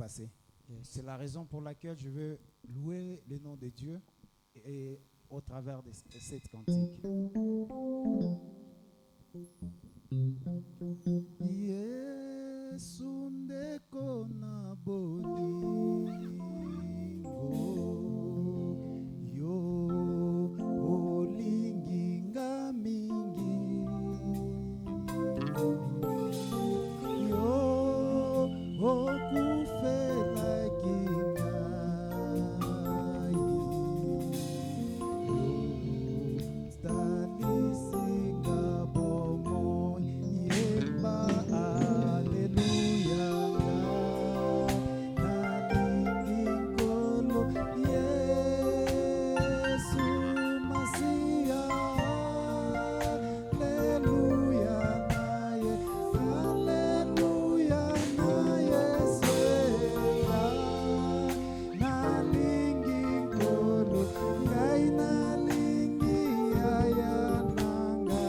passé. Yes. C'est la raison pour laquelle je veux louer le nom de Dieu et au travers de cette cantique. Yesu ndeko na bolingo yo olingi nga mingi yo okufelaki ngai yo stalisinga bomoi yemba aleluya nalingi nkolo Yesu Masiya aleluya naye aleluya naye sera nalingi nkolo ngai nalingi yaya nanga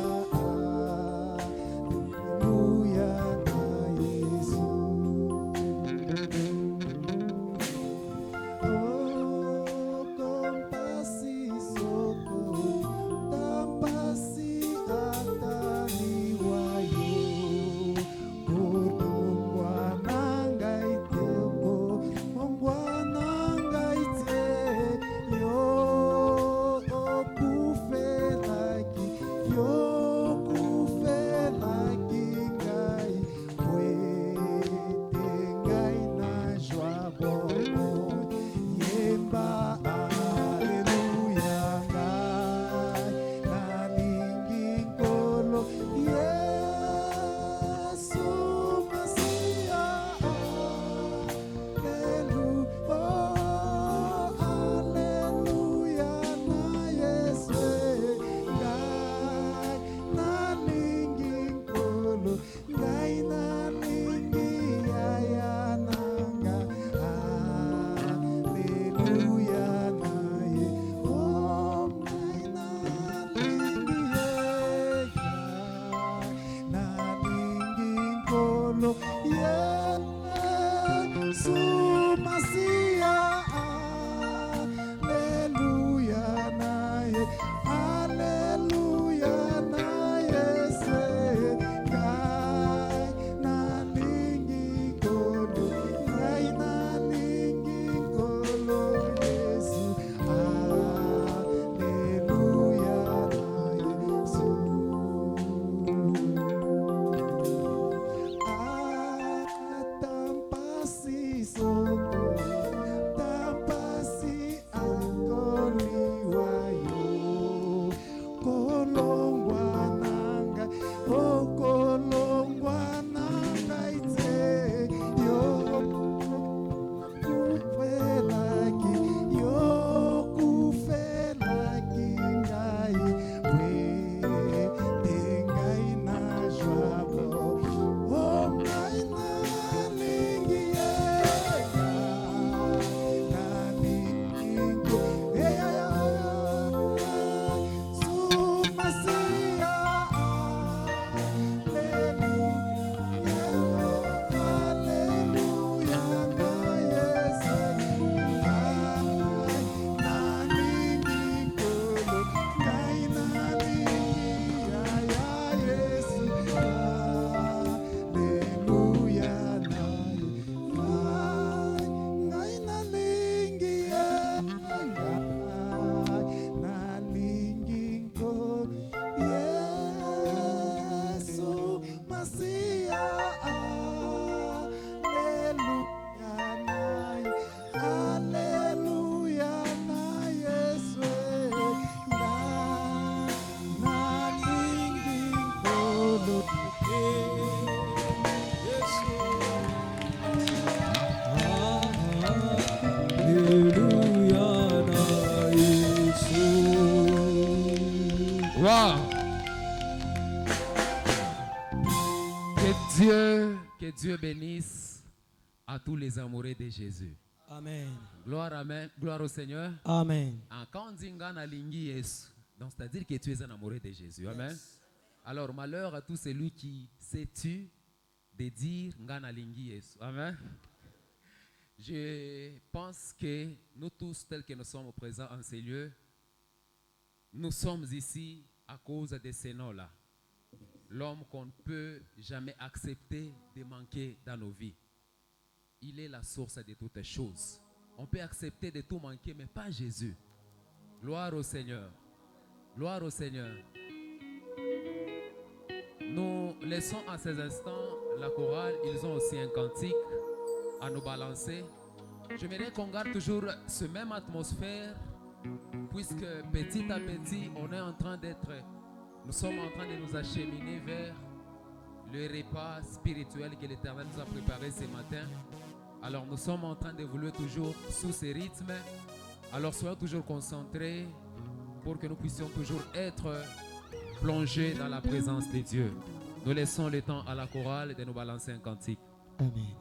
aleluya na Yesu. Oh, kompasi soko tampasi ataliwayo kotongwa nangai teko mongwa nangai te yo okufelaki ngai wete ngai na joa bomoi yemba aleluya ngai nalingi nkolo Yesu Masiya aleluya na Yesu ngai nalingi nkolo ngai nalingi yaya nanga aleluya na ye oh ngai nalingi nalingi nkolo Yesu Masiya aleluya na ye aleluya na Yesu ngai nalingi nkolo ngai nalingi nkolo Yesu aleluya na Yesu tampasi soko tampasi akoliwayo kolongwa nanga okolongwa nangai te yo kufelaki ngai wete ngai na joabo oh ngai nalingi ye nalingi Sumasiya aleluya na Yesu nalingi nkolo ngai nalingi yaya Yesu aleluya na ngai nalingi ye nalingi nkolo Yesu Masiya aleluya na Yesu nalingi nkolo Wow. Que Dieu bénisse à tous les amoureux de Jésus. Amen. Gloire au Seigneur. Amen. Quand on dit ngana lingi Yesu, donc c'est-à-dire que tu es un amoureux de Jésus. Amen. Yes. Alors malheur à tout celui qui s'est tu de dire ngana lingi Yesu. Amen. Je pense que nous tous, tels que nous sommes présents en ces lieux, nous sommes ici à cause de ces noms-là. L'homme qu'on ne peut jamais accepter de manquer dans nos vies. Il est la source de toutes choses. On peut accepter de tout manquer, mais pas Jésus. Gloire au Seigneur. Gloire au Seigneur. Nous laissons à ces instants la chorale. Ils ont aussi un cantique à nous balancer. J'aimerais qu'on garde toujours ce même atmosphère, puisque petit à petit, nous sommes en train de nous acheminer vers le repas spirituel que l'Éternel nous a préparé ce matin. Alors nous sommes en train d'évoluer toujours sous ces rythmes. Alors soyons toujours concentrés pour que nous puissions toujours être plongés dans la présence de Dieu. Nous laissons le temps à la chorale de nous balancer un cantique. Amen.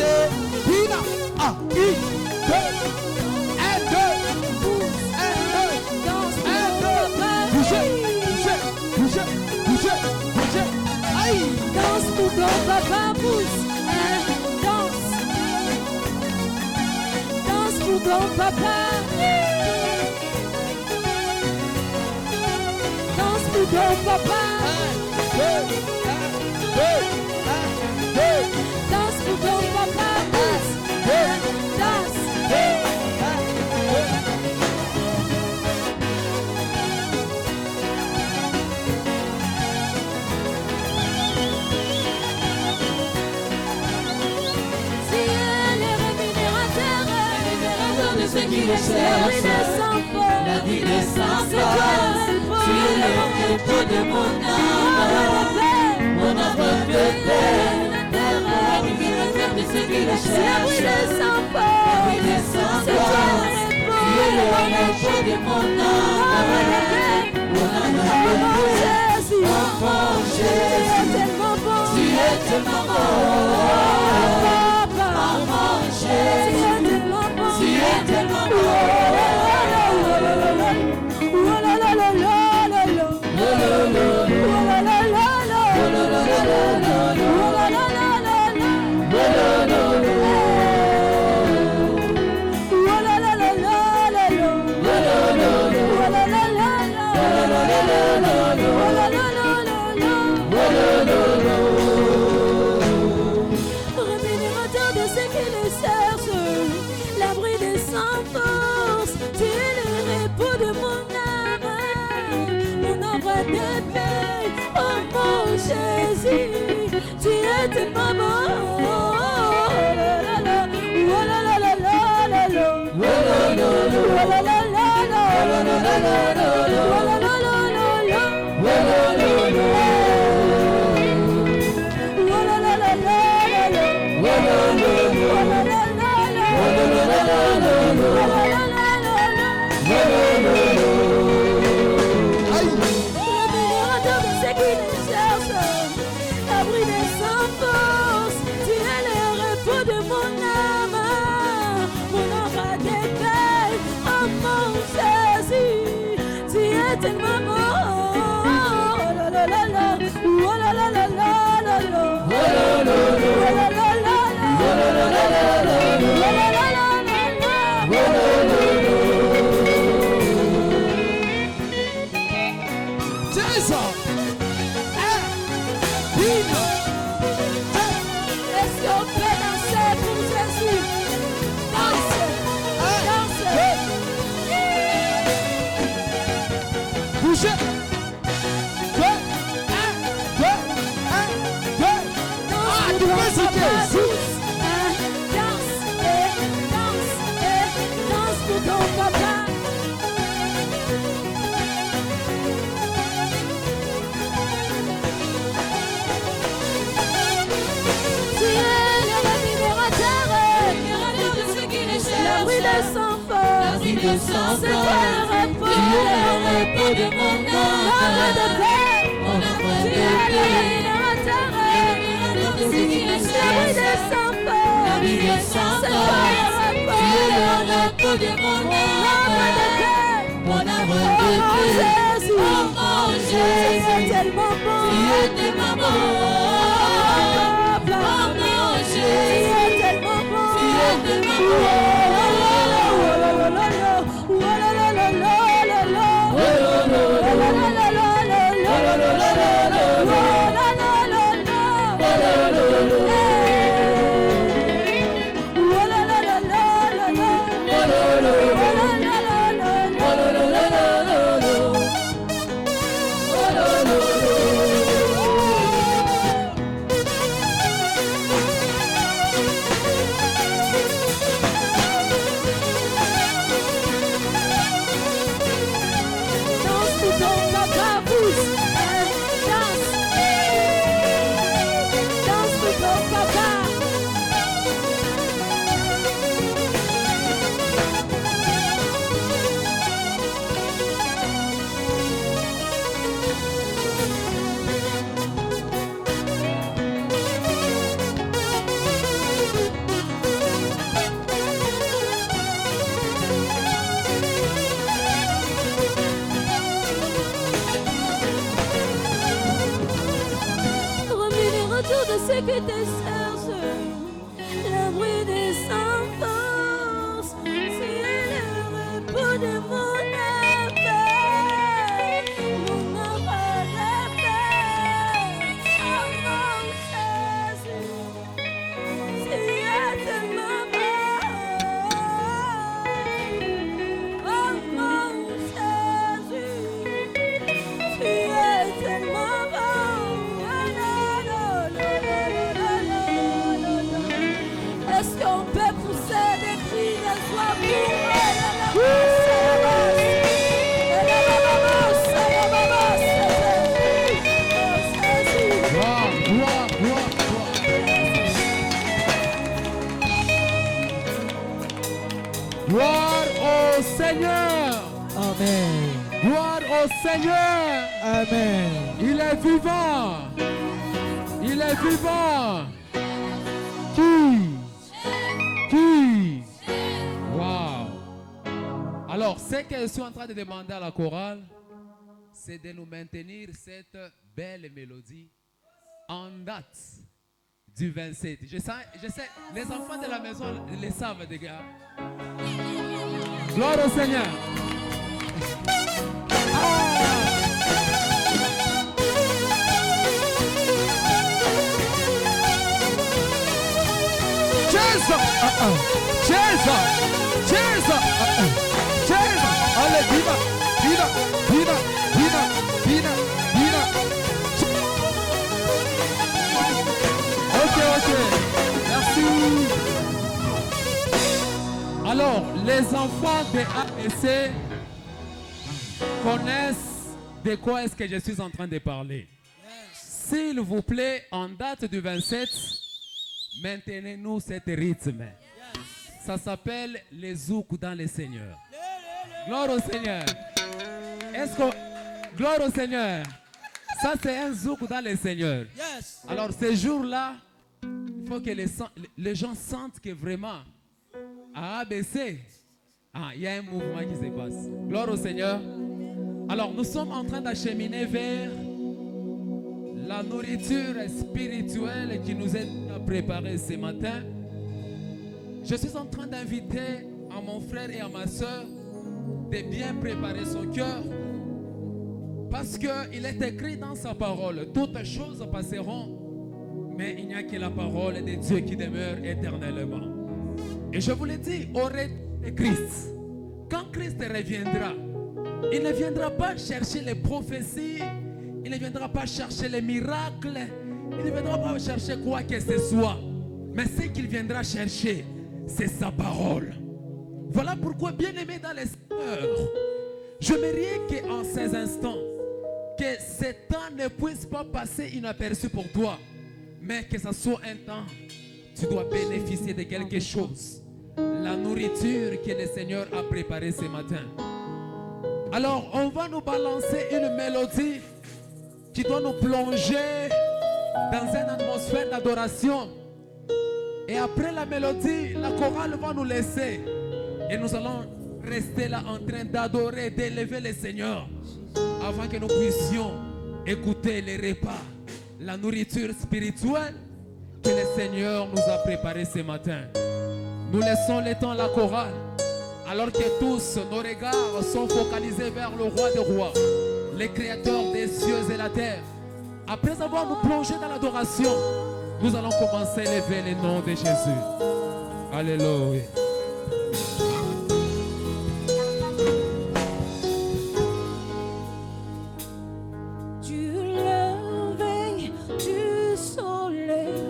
bouger. Pina. Ah, une, deux. Un, deux. Un, deux. Danse pour Un, ton deux. papa. Bouger, bouger, bouger, bouger, bouger. Aïe. Danse pour ton papa, pousse. Danse. Danse pour ton papa. Danse pour ton papa. Danse pour ton papa, pousse. Danse. Si elle est rémunérateur de ceux qui le cherchent, la vie des sans c'est toi le repos de mon âme, mon âme de paix, rémunérateur de ceux qui le cherchent, la vie des sans c'est toi le repos de mon âme, mon âme de paix, enfant Jésus, tu es tellement bon. Tu es tellement beau. Rémunérateur de ceux qui le cherchent, l'abri des sans force, tu es le repos de mon âme, mon ombre de paix, oh mon Jésus, tu es tellement bon. Rémunérateur de ceux qui les cherchent, l'abri des sans force, tu es le repos de mon âme, mon ombre de paix, oh mon Jésus, tu es tellement bon. C'est ça. Est-ce qu'on peut danser pour Jésus? Danse, danse. Bouger. Deux. Un, deux. Un, deux. Ah, tu peux citer. Danse, danse pour ton papa. Tu es le rémunérateur de ceux qui le cherchent. L'abri de sans force, c'est toi le repos de mon âme de paix. Tu es le rémunérateur de ceux qui le cherchent. L'abri de sans force, c'est toi le repos de mon âme de paix. Mon âme de paix, Jésus, oh mon Jésus, tu es tellement bon, tu es tellement bon. Gloire au Seigneur. Amen. Gloire au Seigneur. Amen. Il est vivant. Il est vivant. Qui? Wow. Alors, ce que je suis en train de demander à la chorale, c'est de nous maintenir cette belle mélodie en date du 27. Je sais, les enfants de la maison les savent, les gars. Gloire au Seigneur. Jesus! Jesus! Jesus! Jesus! Allez, viva! Viva! Viva! Viva! Viva! Viva! Ok. Merci. Alors, les enfants de ABC connaissent de quoi est-ce que je suis en train de parler. S'il vous plaît, en date du 27, maintenez-nous cet rythme. Ça s'appelle les zouk dans le Seigneur. Gloire au Seigneur. Gloire au Seigneur. Ça, c'est un zouk dans le Seigneur. Alors, ces jours-là, il faut que les gens sentent que vraiment, à ABC, il y a un mouvement qui se passe. Gloire au Seigneur. Alors, nous sommes en train d'acheminer vers la nourriture spirituelle qui nous est préparée ce matin. Je suis en train d'inviter à mon frère et à ma soeur de bien préparer son cœur, parce qu'il est écrit dans sa parole, toutes choses passeront, mais il n'y a que la parole de Dieu qui demeure éternellement. Et je vous l'ai dit, au retour de Christ, quand Christ reviendra, il ne viendra pas chercher les prophéties, il ne viendra pas chercher les miracles, il ne viendra pas chercher quoi que ce soit. Mais ce qu'il viendra chercher, c'est sa parole. Voilà pourquoi, bien-aimé dans les Seigneur, je m'aimerais qu'en ces instants, que ce temps ne puisse pas passer inaperçu pour toi, mais que ce soit un temps, tu dois bénéficier de quelque chose. La nourriture que le Seigneur a préparée ce matin. Alors, on va nous balancer une mélodie qui doit nous plonger dans une atmosphère d'adoration. Et après la mélodie, la chorale va nous laisser. Et nous allons rester là en train d'adorer, d'élever le Seigneur, avant que nous puissions écouter les repas, la nourriture spirituelle que le Seigneur nous a préparée ce matin. Nous laissons le temps à la chorale, alors que tous nos regards sont focalisés vers le roi des rois, le créateur des cieux et la terre. Après avoir nous plongé dans l'adoration, nous allons commencer à élever le nom de Jésus. Alléluia. Du lever du soleil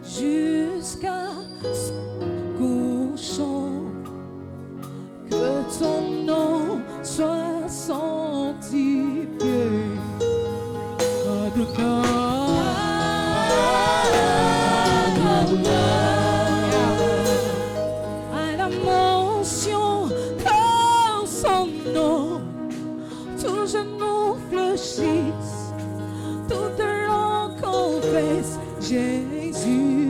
jusqu'à son couchant, que ton nom soit sanctifié. À la mention de son nom, tout genou fléchisse, toute langue confesse Jésus.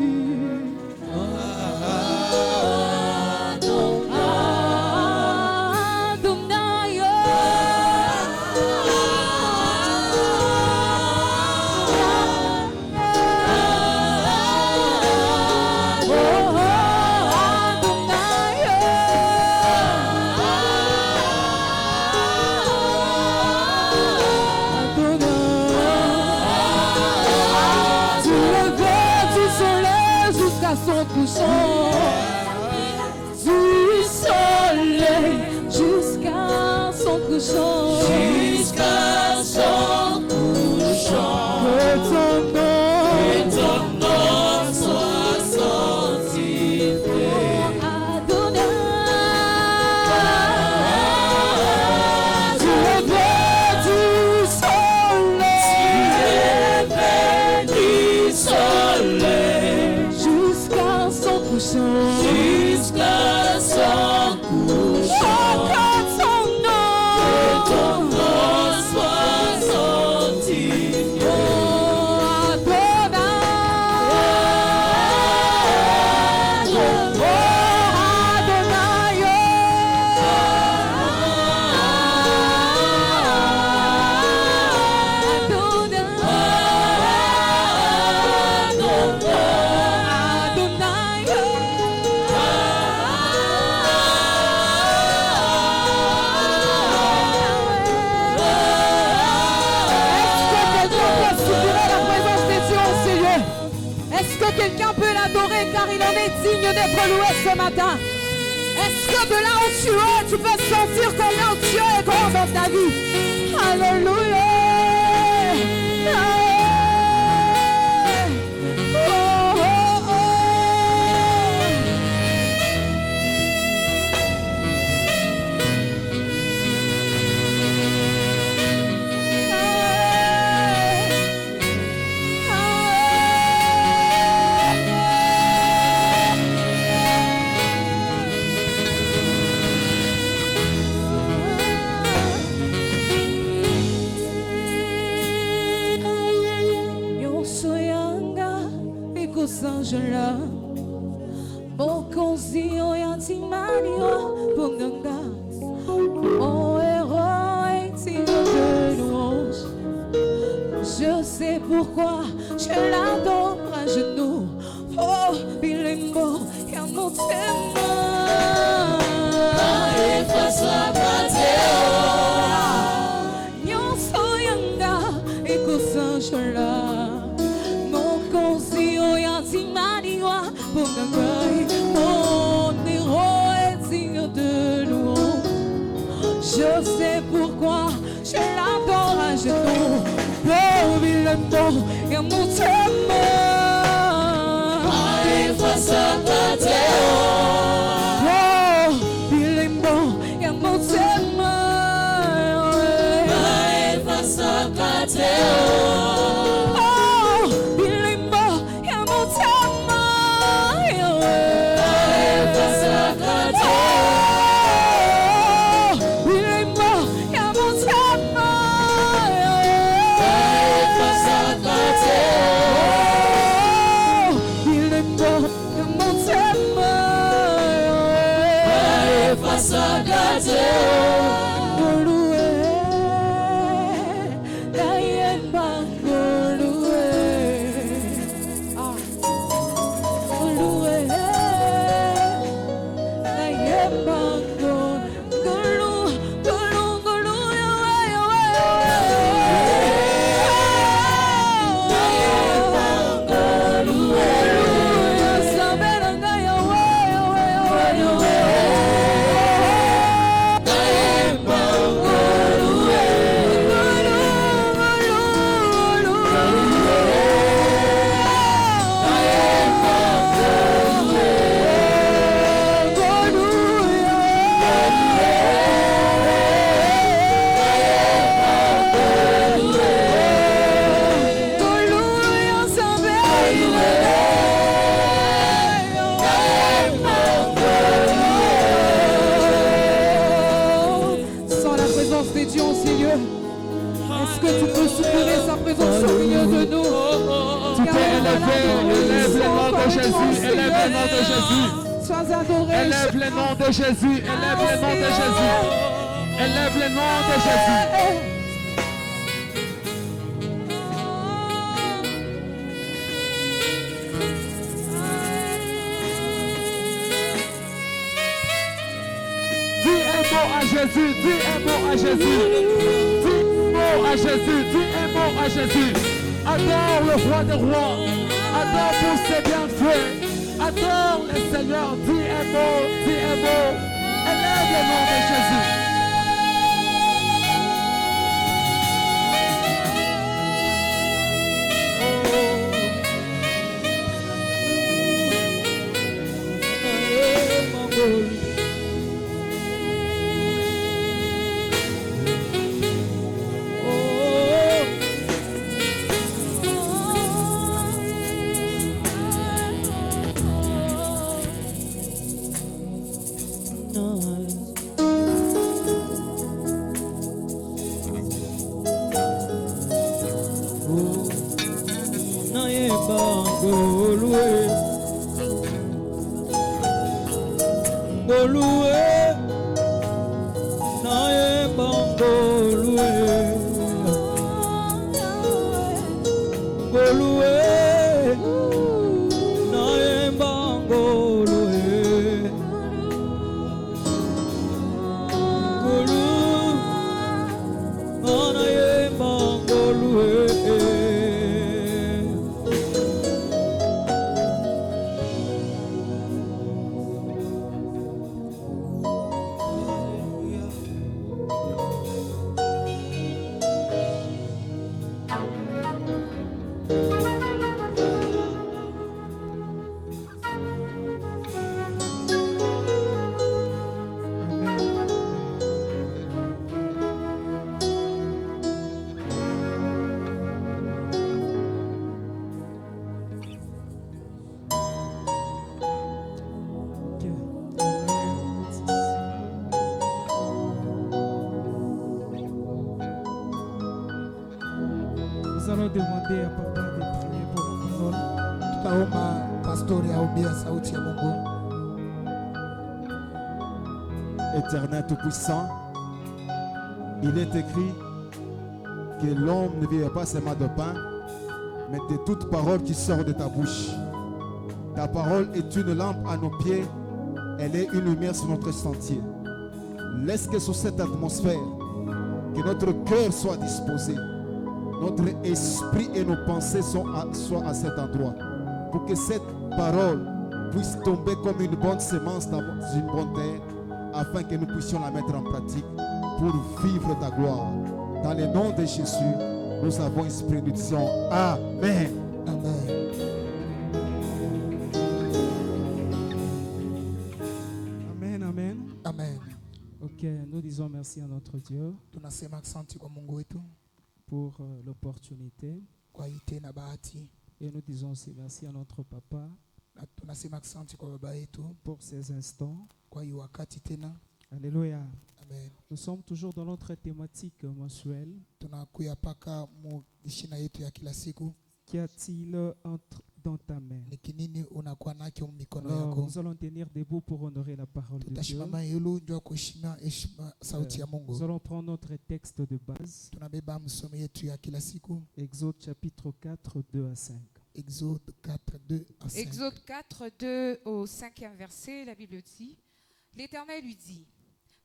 Du soleil jusqu'à son couchant, jusqu'à son couchant, que ton nom soit sanctifié. jusqu'à son couchant. Que ton nom soit sanctifié. Quelqu'un peut l'adorer car il en est digne d'être loué ce matin. Est-ce que de là où tu es, tu peux sentir combien Dieu est grand dans ta vie? Alléluia. Sanjala Bokonzio Yantimanio Bunganga Mon héros est digne de louange. Je sais pourquoi je l'adore à genoux. Oh, il est mort et en mon témoin. Face à Mateo Nyon soyanga Eko Sanjala Mon héros est digne de louange. Je sais pourquoi je l'adore à genoux. Oh, il est mort et mon témoin. face à Mateo. Oh, il est mort et mon témoin. Face à Mateo. Est-ce que tu peux souffler sa présence au milieu de nous? Tu peux élever le nom de Jésus, élève le nom de Jésus. Sois adoré. Élève le nom de Jésus, élève le nom de Jésus. Élève le nom de Jésus. Dis un mot à Jésus, dis un mot à Jésus. Dis un mot à Jésus, dis un mot à Jésus. Adore le roi des rois, adore pour ses bienfaits. Adore le Seigneur, dis un mot, élève le nom de Jésus. Nous allons demander à Papa de prier pour la parole. Tutaomba pastori aombea sauti ya Mungu. Éternel Tout-Puissant, il est écrit que l'homme ne vivra pas seulement de pain, mais de toute parole qui sort de ta bouche. Ta parole est une lampe à nos pieds, elle est une lumière sur notre sentier. Laisse que sous cette atmosphère, que notre cœur soit disposé, notre esprit et nos pensées soient à cet endroit, pour que cette parole puisse tomber comme une bonne semence dans une bonne terre, afin que nous puissions la mettre en pratique pour vivre ta gloire. Dans le nom de Jésus, nous avons esprit, nous disons Amen. Amen. Amen, amen. Amen. Ok, nous disons merci à notre Dieu Tunasema asante kwa Mungu wetu pour l'opportunité. kwa hii tena bahati, Et nous disons aussi merci à notre papa na tunasema asante kwa baba yetu pour ces instants. kwa hii wakati tena. Alléluia. Amen. Nous sommes toujours dans notre thématique mensuelle. Tunakuya paka mu ishina yetu ya kila siku. Qu'y a-t-il dans ta main? Ni kinini unakuwa nacho mikono Alors, yako? nous allons tenir debout pour honorer la parole de Dieu. Tutashimama yulu ndio kuheshimia sauti ya Nous Mungu. allons prendre notre texte de base. Tunabeba msomo yetu ya kila siku. Exode chapitre 4, 2 à 5. Exode 4, 2 à 5. Exode 4, 2 au 5e verset, la Bible dit, l'Éternel lui dit,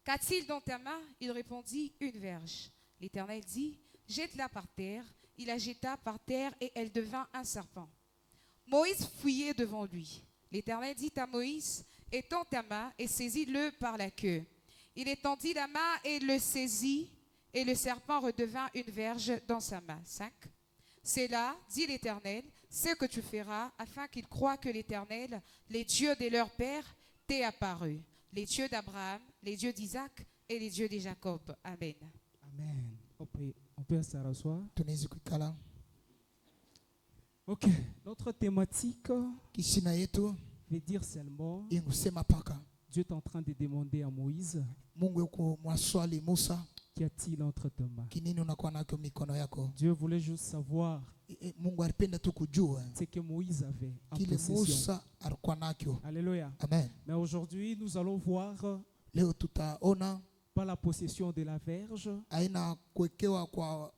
qu'a-t-il dans ta main? Il répondit, une verge. L'Éternel dit, jette-la par terre. Il la jeta par terre et elle devint un serpent. Moïse fuyait devant lui. L'Éternel dit à Moïse, étends ta main et saisis-le par la queue. Il étendit la main et le saisit, et le serpent redevint une verge dans sa main. 5. C'est là, dit l'Éternel, ce que tu feras, afin qu'ils croient que l'Éternel, les dieux de leur père, t'est apparu. Les dieux d'Abraham, les dieux d'Isaac et les dieux de Jacob. Amen. Amen. On peut s'asseoir. Tunaweza kukala. Ok. Notre thématique Kishina yetu veut dire seulement ingusema paka Dieu est en train de demander à Moïse, Mungu yuko mwaswali Musa, qu'y a-t-il entre tes mains? kinini unakuwa nacho mikono yako? Dieu voulait juste savoir Mungu alipenda tu kujua ce que Moïse avait en kile possession. Musa alikuwa nacho. Alléluia. Amen. Mais aujourd'hui, nous allons voir Leo tutaona pas la possession de la verge, aina kuwekewa kwa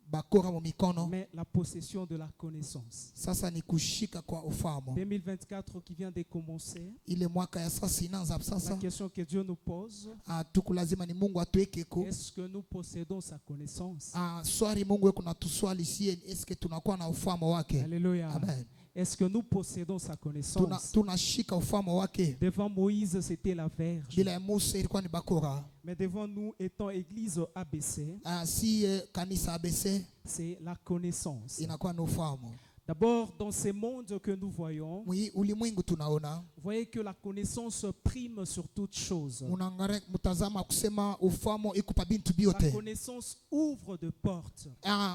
bakora mu mikono, mais la possession de la connaissance. sasa ni kushika kwa ufahamu. 2024 qui vient de commencer, Ile mwaka ya sasa inaanza la sasa, question que Dieu nous pose, tuku lazima ni Mungu atuwekeko. est-ce que nous possédons sa connaissance? Swali Mungu yuko natuswali sie, eske tunakuwa na ufahamu wake? Alléluia. Amen. Est-ce que nous possédons sa connaissance? Tunashika ufahamu wake. Devant Moïse, c'était la verge. Bila ya Musa ilikuwa ni bakora. Mais devant nous, étant église ABC, Si kanisa ABC c'est la connaissance. inakuwa ni ufahamu. D'abord, dans ce monde que nous voyons, Mwi ulimwengu tunaona, vous voyez que la connaissance prime sur toute chose. munangare mutazama kusema ufahamu ikupa bintu La biote. connaissance ouvre de portes.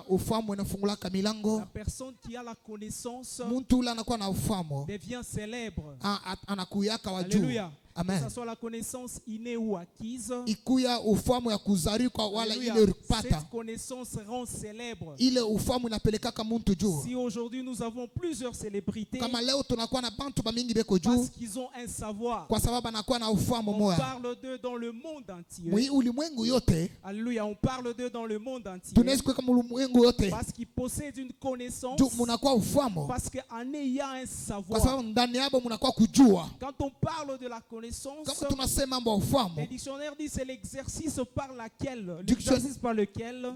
Ufahamu inafungulaka milango. La personne qui a la connaissance Muntu ule anakuwa na ufahamu, devient célèbre. anakuyaka wa juu. Alléluia. Amen. Que ce soit la connaissance innée ou acquise. ikuya ufahamu ya kuzaliwa wala Alléluia. ile ulipata. Cette connaissance rend célèbre. Ile ufahamu inapelekaka muntu juu. Si aujourd'hui nous avons plusieurs célébrités, Kama leo tunakuwa na bantu bamingi beko juu parce qu'ils ont un savoir, kwa sababu anakuwa na ufahamu on moya. parle d'eux dans le monde entier. Mwi ulimwengu yote Alléluia, on parle d'eux dans le monde entier. tunaweza kuweka ulimwengu yote Parce qu'ils possèdent une connaissance. juu munakuwa ufahamu Parce qu'en ayant un kwa savoir, sababu ndani yabo munakuwa kujua. quand on parle de la connaissance, Kama tunasema mambo ya les ufahamu, dictionnaires disent c'est l'exercice par laquelle, Diction- l'exercice par lequel,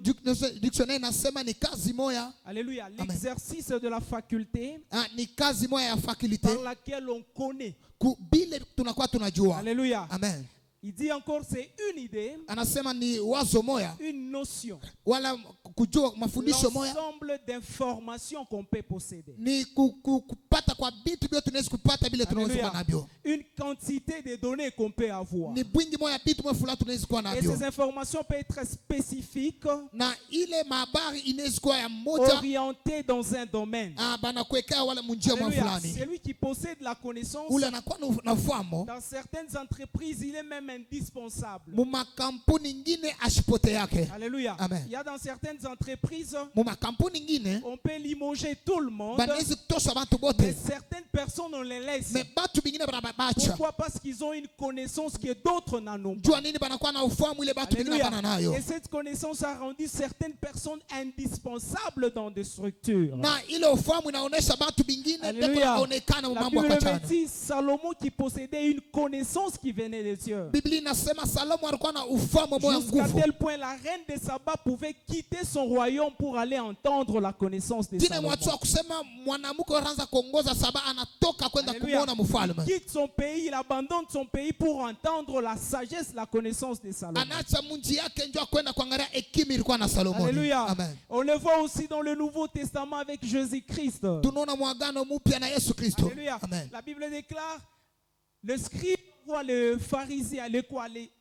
dictionnaire inasema ni kazi moya, alléluia, l'exercice de la faculté ni kazi moya ya fakulite par laquelle on connaît. bile tunakuwa tunajua. Alléluia. Amen. Il dit encore c'est une idée, Anasema ni wazo moya une notion, wala kujua mafundisho moya l'ensemble d'informations qu'on peut posséder. ni kupata kwa vitu vyote tunaweza kupata vile tunaweza kuwa Alléluia. navyo. Une quantité de données qu'on peut avoir. Ni bwingi moya vitu moya fulani tunaweza kuwa Et navyo, ces informations peuvent être spécifiques, na ile mahabari inaweza kuwa ya moja orientées dans un domaine. banakuwekea wala munjia mwa Alléluia. fulani, Celui qui possède la connaissance, ule anakuwa na ufahamu. dans certaines entreprises, il est même indispensable. Mu makampuni ingine ashipote yake. Alléluia. Amen. Il y a dans certaines entreprises, Mu makampuni ingine on peut limoger tout le monde, banaweza kutosha bantu mais bote, certaines personnes, on les laisse. me batu bingine banababacha. Pourquoi? Parce qu'ils ont une connaissance que d'autres n'en ont pas. Jua nini banakuwa na ufahamu ile batu bingine bana nayo, Alléluia. Et cette connaissance a rendu certaines personnes indispensables dans des structures. na ile ufahamu inaonesha batu bingine beko Alléluia. naonekana mu La mambo ya Bible kachana. me dit Salomon qui possédait une connaissance qui venait de Dieu. Biblia inasema Salomo alikuwa na ufahamu moya Jusqu'à nguvu, tel point la reine de Saba pouvait quitter son royaume pour aller entendre la connaissance de tine Salomon. mwatu wa kusema mwanamke anaanza kuongoza Saba anatoka kwenda Alléluia. kumuona mfalme, Il quitte son pays, il abandonne son pays pour entendre la sagesse, la connaissance de Salomon. anaacha munji yake njoo kwenda kuangalia hekima ilikuwa na Salomoni. Alléluia. Amen. On le voit aussi dans le Nouveau Testament avec Jésus-Christ. Tunaona mwagano mpya na Yesu Kristo. Alléluia. Amen. La Bible déclare, le scribe voit le pharisien, les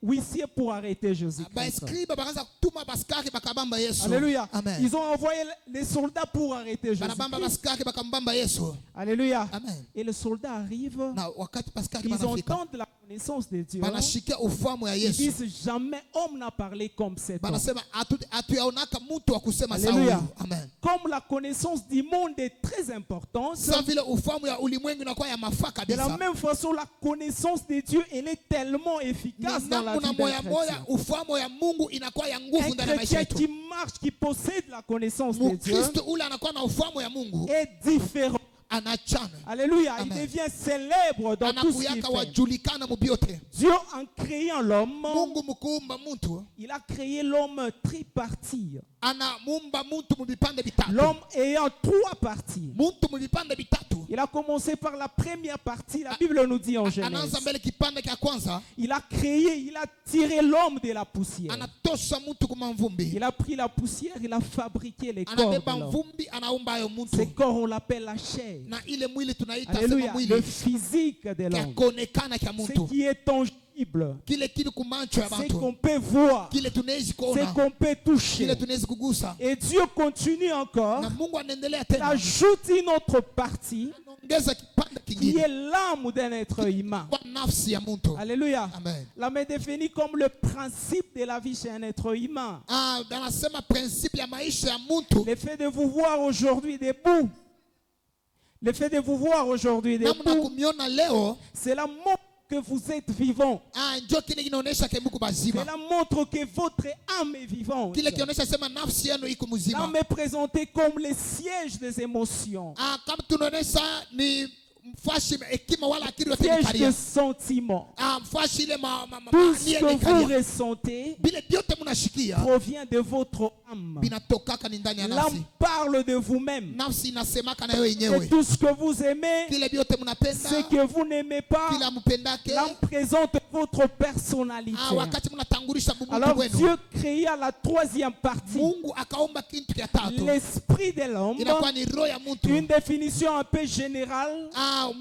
huissiers pour arrêter Jésus-Christ. Baeskriba bakaanza kutuma baskari bakabamba Yesu. Alléluia. Amen. Ils ont envoyé les soldats pour arrêter Banabamba Jésus-Christ. baskari bakambamba Yesu. Alléluia. Amen. Et les soldats arrivent, Na wakati baskari ils banafika entendent la connaissance de Dieu. banashikia ufahamu ya Ils Yesu. disent jamais homme n'a parlé comme cet homme. Banasema hatuyaonaka mtu wa kusema sawa Alléluia. huyu. Amen. Comme la connaissance du monde est très importante, Sasa vile ufahamu ya ulimwengu inakuwa ya mafaa de la kabisa. même façon, la connaissance de Dieu, elle est tellement efficace dans la vie Namna d'un moya moya chrétien. ufahamu ya Mungu inakuwa ya nguvu Un ndani ya maisha chrétien qui yetu. marche, qui possède la connaissance de Dieu, Mkristo ule anakuwa na ufahamu ya Mungu, est différent. anachana. Alléluia. Amen. Il devient célèbre dans tout ce qu'il Anakuyaka fait. wajulikana mubiote. Dieu, en créant l'homme, Mungu mkuumba mtu il a créé l'homme tripartite. anamuumba mtu muvipande vitatu. L'homme ayant trois parties. Mtu muvipande vitatu. Il a commencé par la première partie. La Bible nous dit en Genèse. Anaanza mbele kipande cha kwanza, Il a créé, il a tiré l'homme de la poussière. anatosha mtu kuma mvumbi. Il a pris la poussière, il a fabriqué les corps. de Anabeba l'homme. mvumbi anaumba hayo Ces mtu. corps, on l'appelle la chair. Na ile mwili tunaita sema Alléluia. Le mwili physique de kia l'homme. kuonekana kia Ce mtu. qui est tangible. Kile kili kumancho ya Ce bantu. qu'on peut voir. Kile tunawezi Ce kuona. qu'on peut toucher. Kile tunawezi kugusa. Et Dieu continue encore. Na Mungu anaendelea Il tena. ajoute une autre partie Anaongeza kipande qui kingine est l'âme d'un être humain. kwa nafsi ya mtu. Alléluia. Amen. L'âme est définie comme le principe de la vie chez un être humain. Anasema principe ya maisha ya mtu. Le fait de vous voir aujourd'hui debout, le fait de vous voir aujourd'hui Namna debout, kumiona leo, cela montre que vous êtes vivant. njo kile kinaonesha ke Mungu bazima. Cela montre que votre âme est vivante. Kile kinaonesha sema nafsi yenu iko mzima. L'âme est présentée comme le siège des émotions, Kama tunaonesha ni mfashi hekima wala akili yote siège des nikalia. sentiments. Mfashi ile Tout ce nia que vous nikalia. ressentez Bile vyote mnashikia provient de votre âme. binatokaka ni ndani ya L'âme nafsi. parle de vous-même. Nafsi inasemaka na wewe Et yenyewe. tout ce que vous aimez, Kile vyote ce mnapenda, que vous n'aimez pas, kila mpendake. l'âme présente votre personnalité. Wakati mnatangulisha mtu Alors wenu. Dieu créa la troisième partie, Mungu akaomba kitu kia tatu. l'esprit de l'homme. Inakuwa ni roho ya mtu. Une définition un peu générale,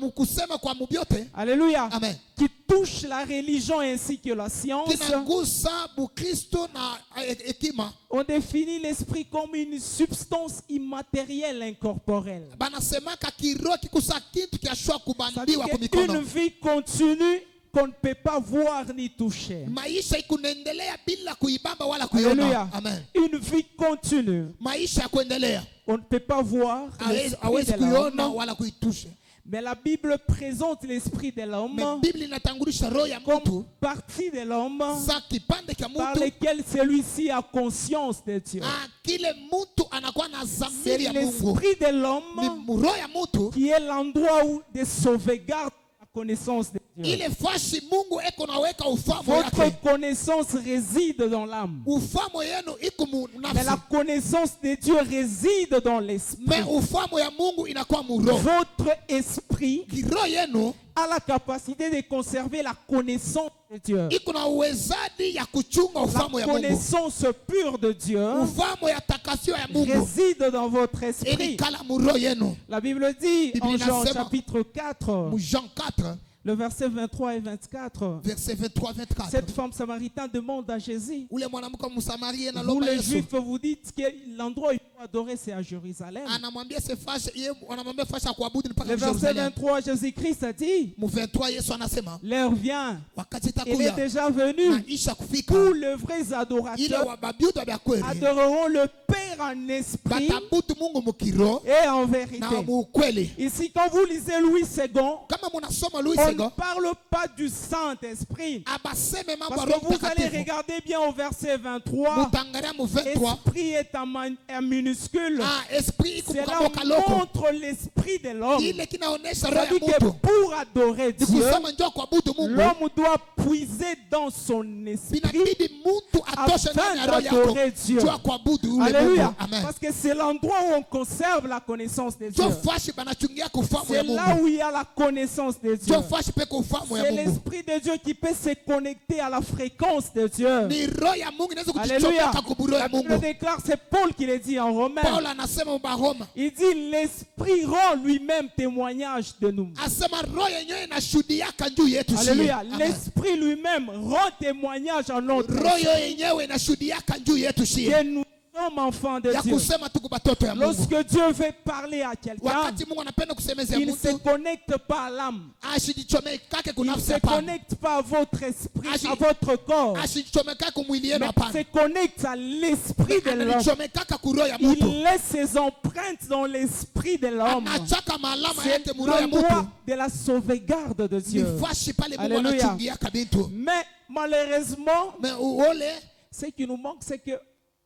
Mkusema kwa mubyote. alléluia, Amen. qui touche la religion ainsi que la science. Kinagusa Bukristo na hekima. On définit l'esprit comme une substance immatérielle incorporelle. Banasemaka kiroho kikusa kitu kiashwa Ça veut kubandiwa dire kumikono. une vie continue qu'on ne peut pas voir ni toucher. maisha ikunaendelea bila kuibamba wala kuiona. Alléluia. Amen. Une vie continue. Maisha ya kuendelea, On ne peut pas voir l'esprit hawezi de kuiona l'homme, wala kuitusha. mais la Bible présente l'esprit de l'homme Mais Biblia inatangulisha roho ya comme mtu partie de l'homme za kipande cha par mtu. lequel celui-ci a conscience de Dieu. Kile mtu anakuwa na C'est dhamiri ya Mungu. l'esprit de l'homme Ni roho ya mtu qui est l'endroit où de sauvegarde la connaissance de Dieu. ile fashi Mungu eko naweka ufahamu Votre yake. connaissance réside dans l'âme. Ufahamu yenu iko mu Mais la nafsi. connaissance de Dieu réside dans l'esprit. Mais ufahamu ya Mungu inakuwa mu roho. Votre esprit Roho yenu a la capacité de conserver la connaissance de Dieu. iko na uwezaji ya kuchunga La ufahamu ya Mungu. connaissance pure de Dieu Ufahamu ya takasio ya Mungu réside dans votre esprit. ilikala mu roho yenu. La Bible dit en Biblia Jean inasema, chapitre 4, Mu Jean 4 le verset 23 et 24, verset 23-24. cette femme samaritaine demande à Jésus. Ule mwanamke msamaria na Vous lomba les Yesu. Juifs, vous dites que l'endroit où il faut adorer c'est à Jérusalem. Anamwambia se fasha yeye anamwambia fasha kuabudu ni Le mpaka verset Jerusalem. 23, Jésus-Christ a dit, Mu 23 Yesu anasema l'heure vient, wakati il est itakuya déjà venu. maisha kufika Tous les vrais ile adorateurs wababiuda vya kweli adoreront le Père en esprit batabutu Mungu mukiro et en na vérité. mu kweli. Ici, quand vous lisez Louis II, Kama munasoma Louis on ne Sego parle pas du Saint-Esprit. abaseme mambo Parce ya que Roho vous allez Mtakatifu. regarder bien au verset 23. Mutangalia mu 23 Esprit est en minuscule. esprit iko Cela kukaboka loko montre l'esprit de l'homme. ile kinaonesha roho ya C'est-à-dire que mtu pour adorer ni Dieu, kusema njoo kuabudu Mungu l'homme doit puiser dans son esprit inabidi mtu atoshe ndani ya roho afin yako d'adorer Dieu. njoo kuabudu ule Alléluia. Mungu. Amen. Parce que c'est l'endroit où on conserve la connaissance de Dieu. Njoo fashi banachungia kufahamu ya C'est là Mungu. où il y a la connaissance de Dieu. Njoo fashi peke ufahamu ya C'est Mungu. l'Esprit de Dieu qui peut se connecter à la fréquence de Dieu. Ni roho ya Mungu inaweza Alléluia. kujichomeka kuburu La ya Bible Mungu. déclare, c'est Paul qui le dit en Romains. Paulo anasema Baroma Il dit l'Esprit rend lui-même témoignage de nous. asema roho yenyewe inashuhudiaka juu yetu sie. Alléluia. Amen. L'Esprit lui-même rend témoignage en notre Roho esprit yenyewe inashuhudiaka juu yetu sie que nous sommes enfants de ya Dieu. kusema tuko batoto ya Mungu. Lorsque Dieu veut parler à quelqu'un, Wakati Mungu anapenda kusemezea il ne se mtu connecte pas à l'âme. ashijichomekake Il ne kunafsi se hapana. connecte pas à votre esprit, Ashi- à votre corps. Ashijichomekake kumwili yenu Mais hapana. se connecte à l'esprit de l'homme. Analichomekaka kuroho ya mtu. Il laisse ses empreintes dans l'esprit de l'homme. Anachaka malama C'est yake muroho ya l'endroit mtu. de la sauvegarde de Dieu. Ni fashi pale Mungu Alléluia. anachungiaka bintu. Mais malheureusement, Mais uole ce qui nous manque, c'est que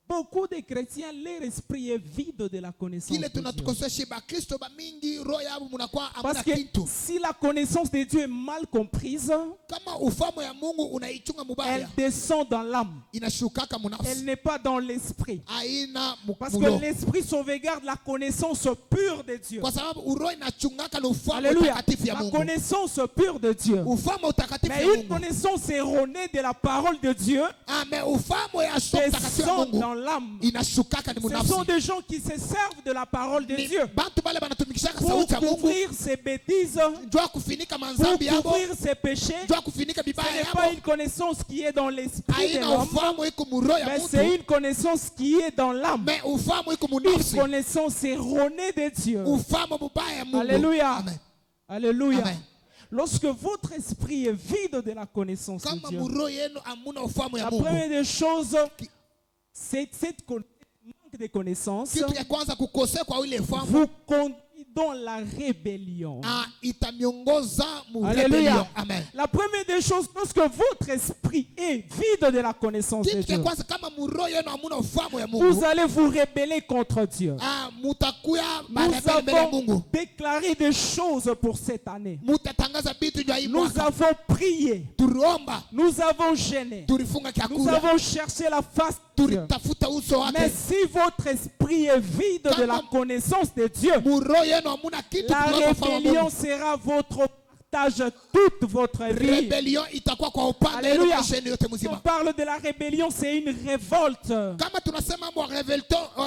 beaucoup de chrétiens, leur esprit est vide de la connaissance kile de Dieu. tunatukosesha bakristo bamingi roho yabo munakuwa Parce amuna que kintu. si la connaissance de Dieu est mal comprise, Kama ufahamu ya Mungu unaichunga elle mubaya descend dans l'âme. inashukaka Elle munafsi. n'est pas dans l'esprit. Haina Parce que mulo. l'esprit sauvegarde la connaissance pure de Dieu. Kwa sababu uroho inachungaka na ufahamu Alléluia. utakatifu ya La Mungu. connaissance pure de Dieu. Ufahamu utakatifu Mais ya une Mungu. connaissance erronée de la parole de Dieu Ame ufahamu ya so utakatifu ya descend Mungu dans l'âme. inashukaka ni Ce munafsi. sont des gens qui se servent de la parole de Ni Dieu bantu bale banatumikishaka pour sauti ya Mungu couvrir ses bêtises, njoo kufinika pour manzambi yabo, couvrir ses péchés. njoo kufinika Ce bibaya n'est pas yabo. une connaissance qui est dans l'esprit de Haina l'homme, ufahamu iko muroho ya mais c'est mtu. une connaissance qui est dans l'âme. Mais ufahamu iko Une munafsi. connaissance erronée de Dieu. Ufahamu mubaya ya Mungu. Alléluia. Amen. Alléluia. Amen. Lorsque votre esprit est vide de la connaissance de Kama Dieu, muroho yenu amuna ufahamu ya la Mungu. première des choses, c'est cette manque de connaissance Kitu ya kwanza kukosea kwa ile ufahamu vous conduit dans la rébellion. itamiongoza mu Alléluia. rebellion. Amen. La première des choses, lorsque votre esprit est vide de la connaissance de Kitu ya Dieu, kwanza kama muroho yenu amuna ufahamu ya Mungu. vous allez vous rebeller contre Dieu. Mutakuya Nous marebele mbele ya avons Mungu. déclaré des choses pour cette année. Mutatangaza vitu juu ya hii Nous mwaka. avons prié. Tuliomba, Nous avons gêné. tulifunga Nous chakula, avons cherché la face de Dieu. tulitafuta uso Mais wake. si votre esprit est vide de la connaissance de Dieu, Muroho yenu hamuna kitu la kutoka ufahamu wa rébellion Mungu. sera votre partage toute votre vie. Rebellion itakuwa kwa upande wenu Alléluia. maisha yenu yote Quand on mzima. parle de la rébellion, c'est une révolte. Kama tunasema mambo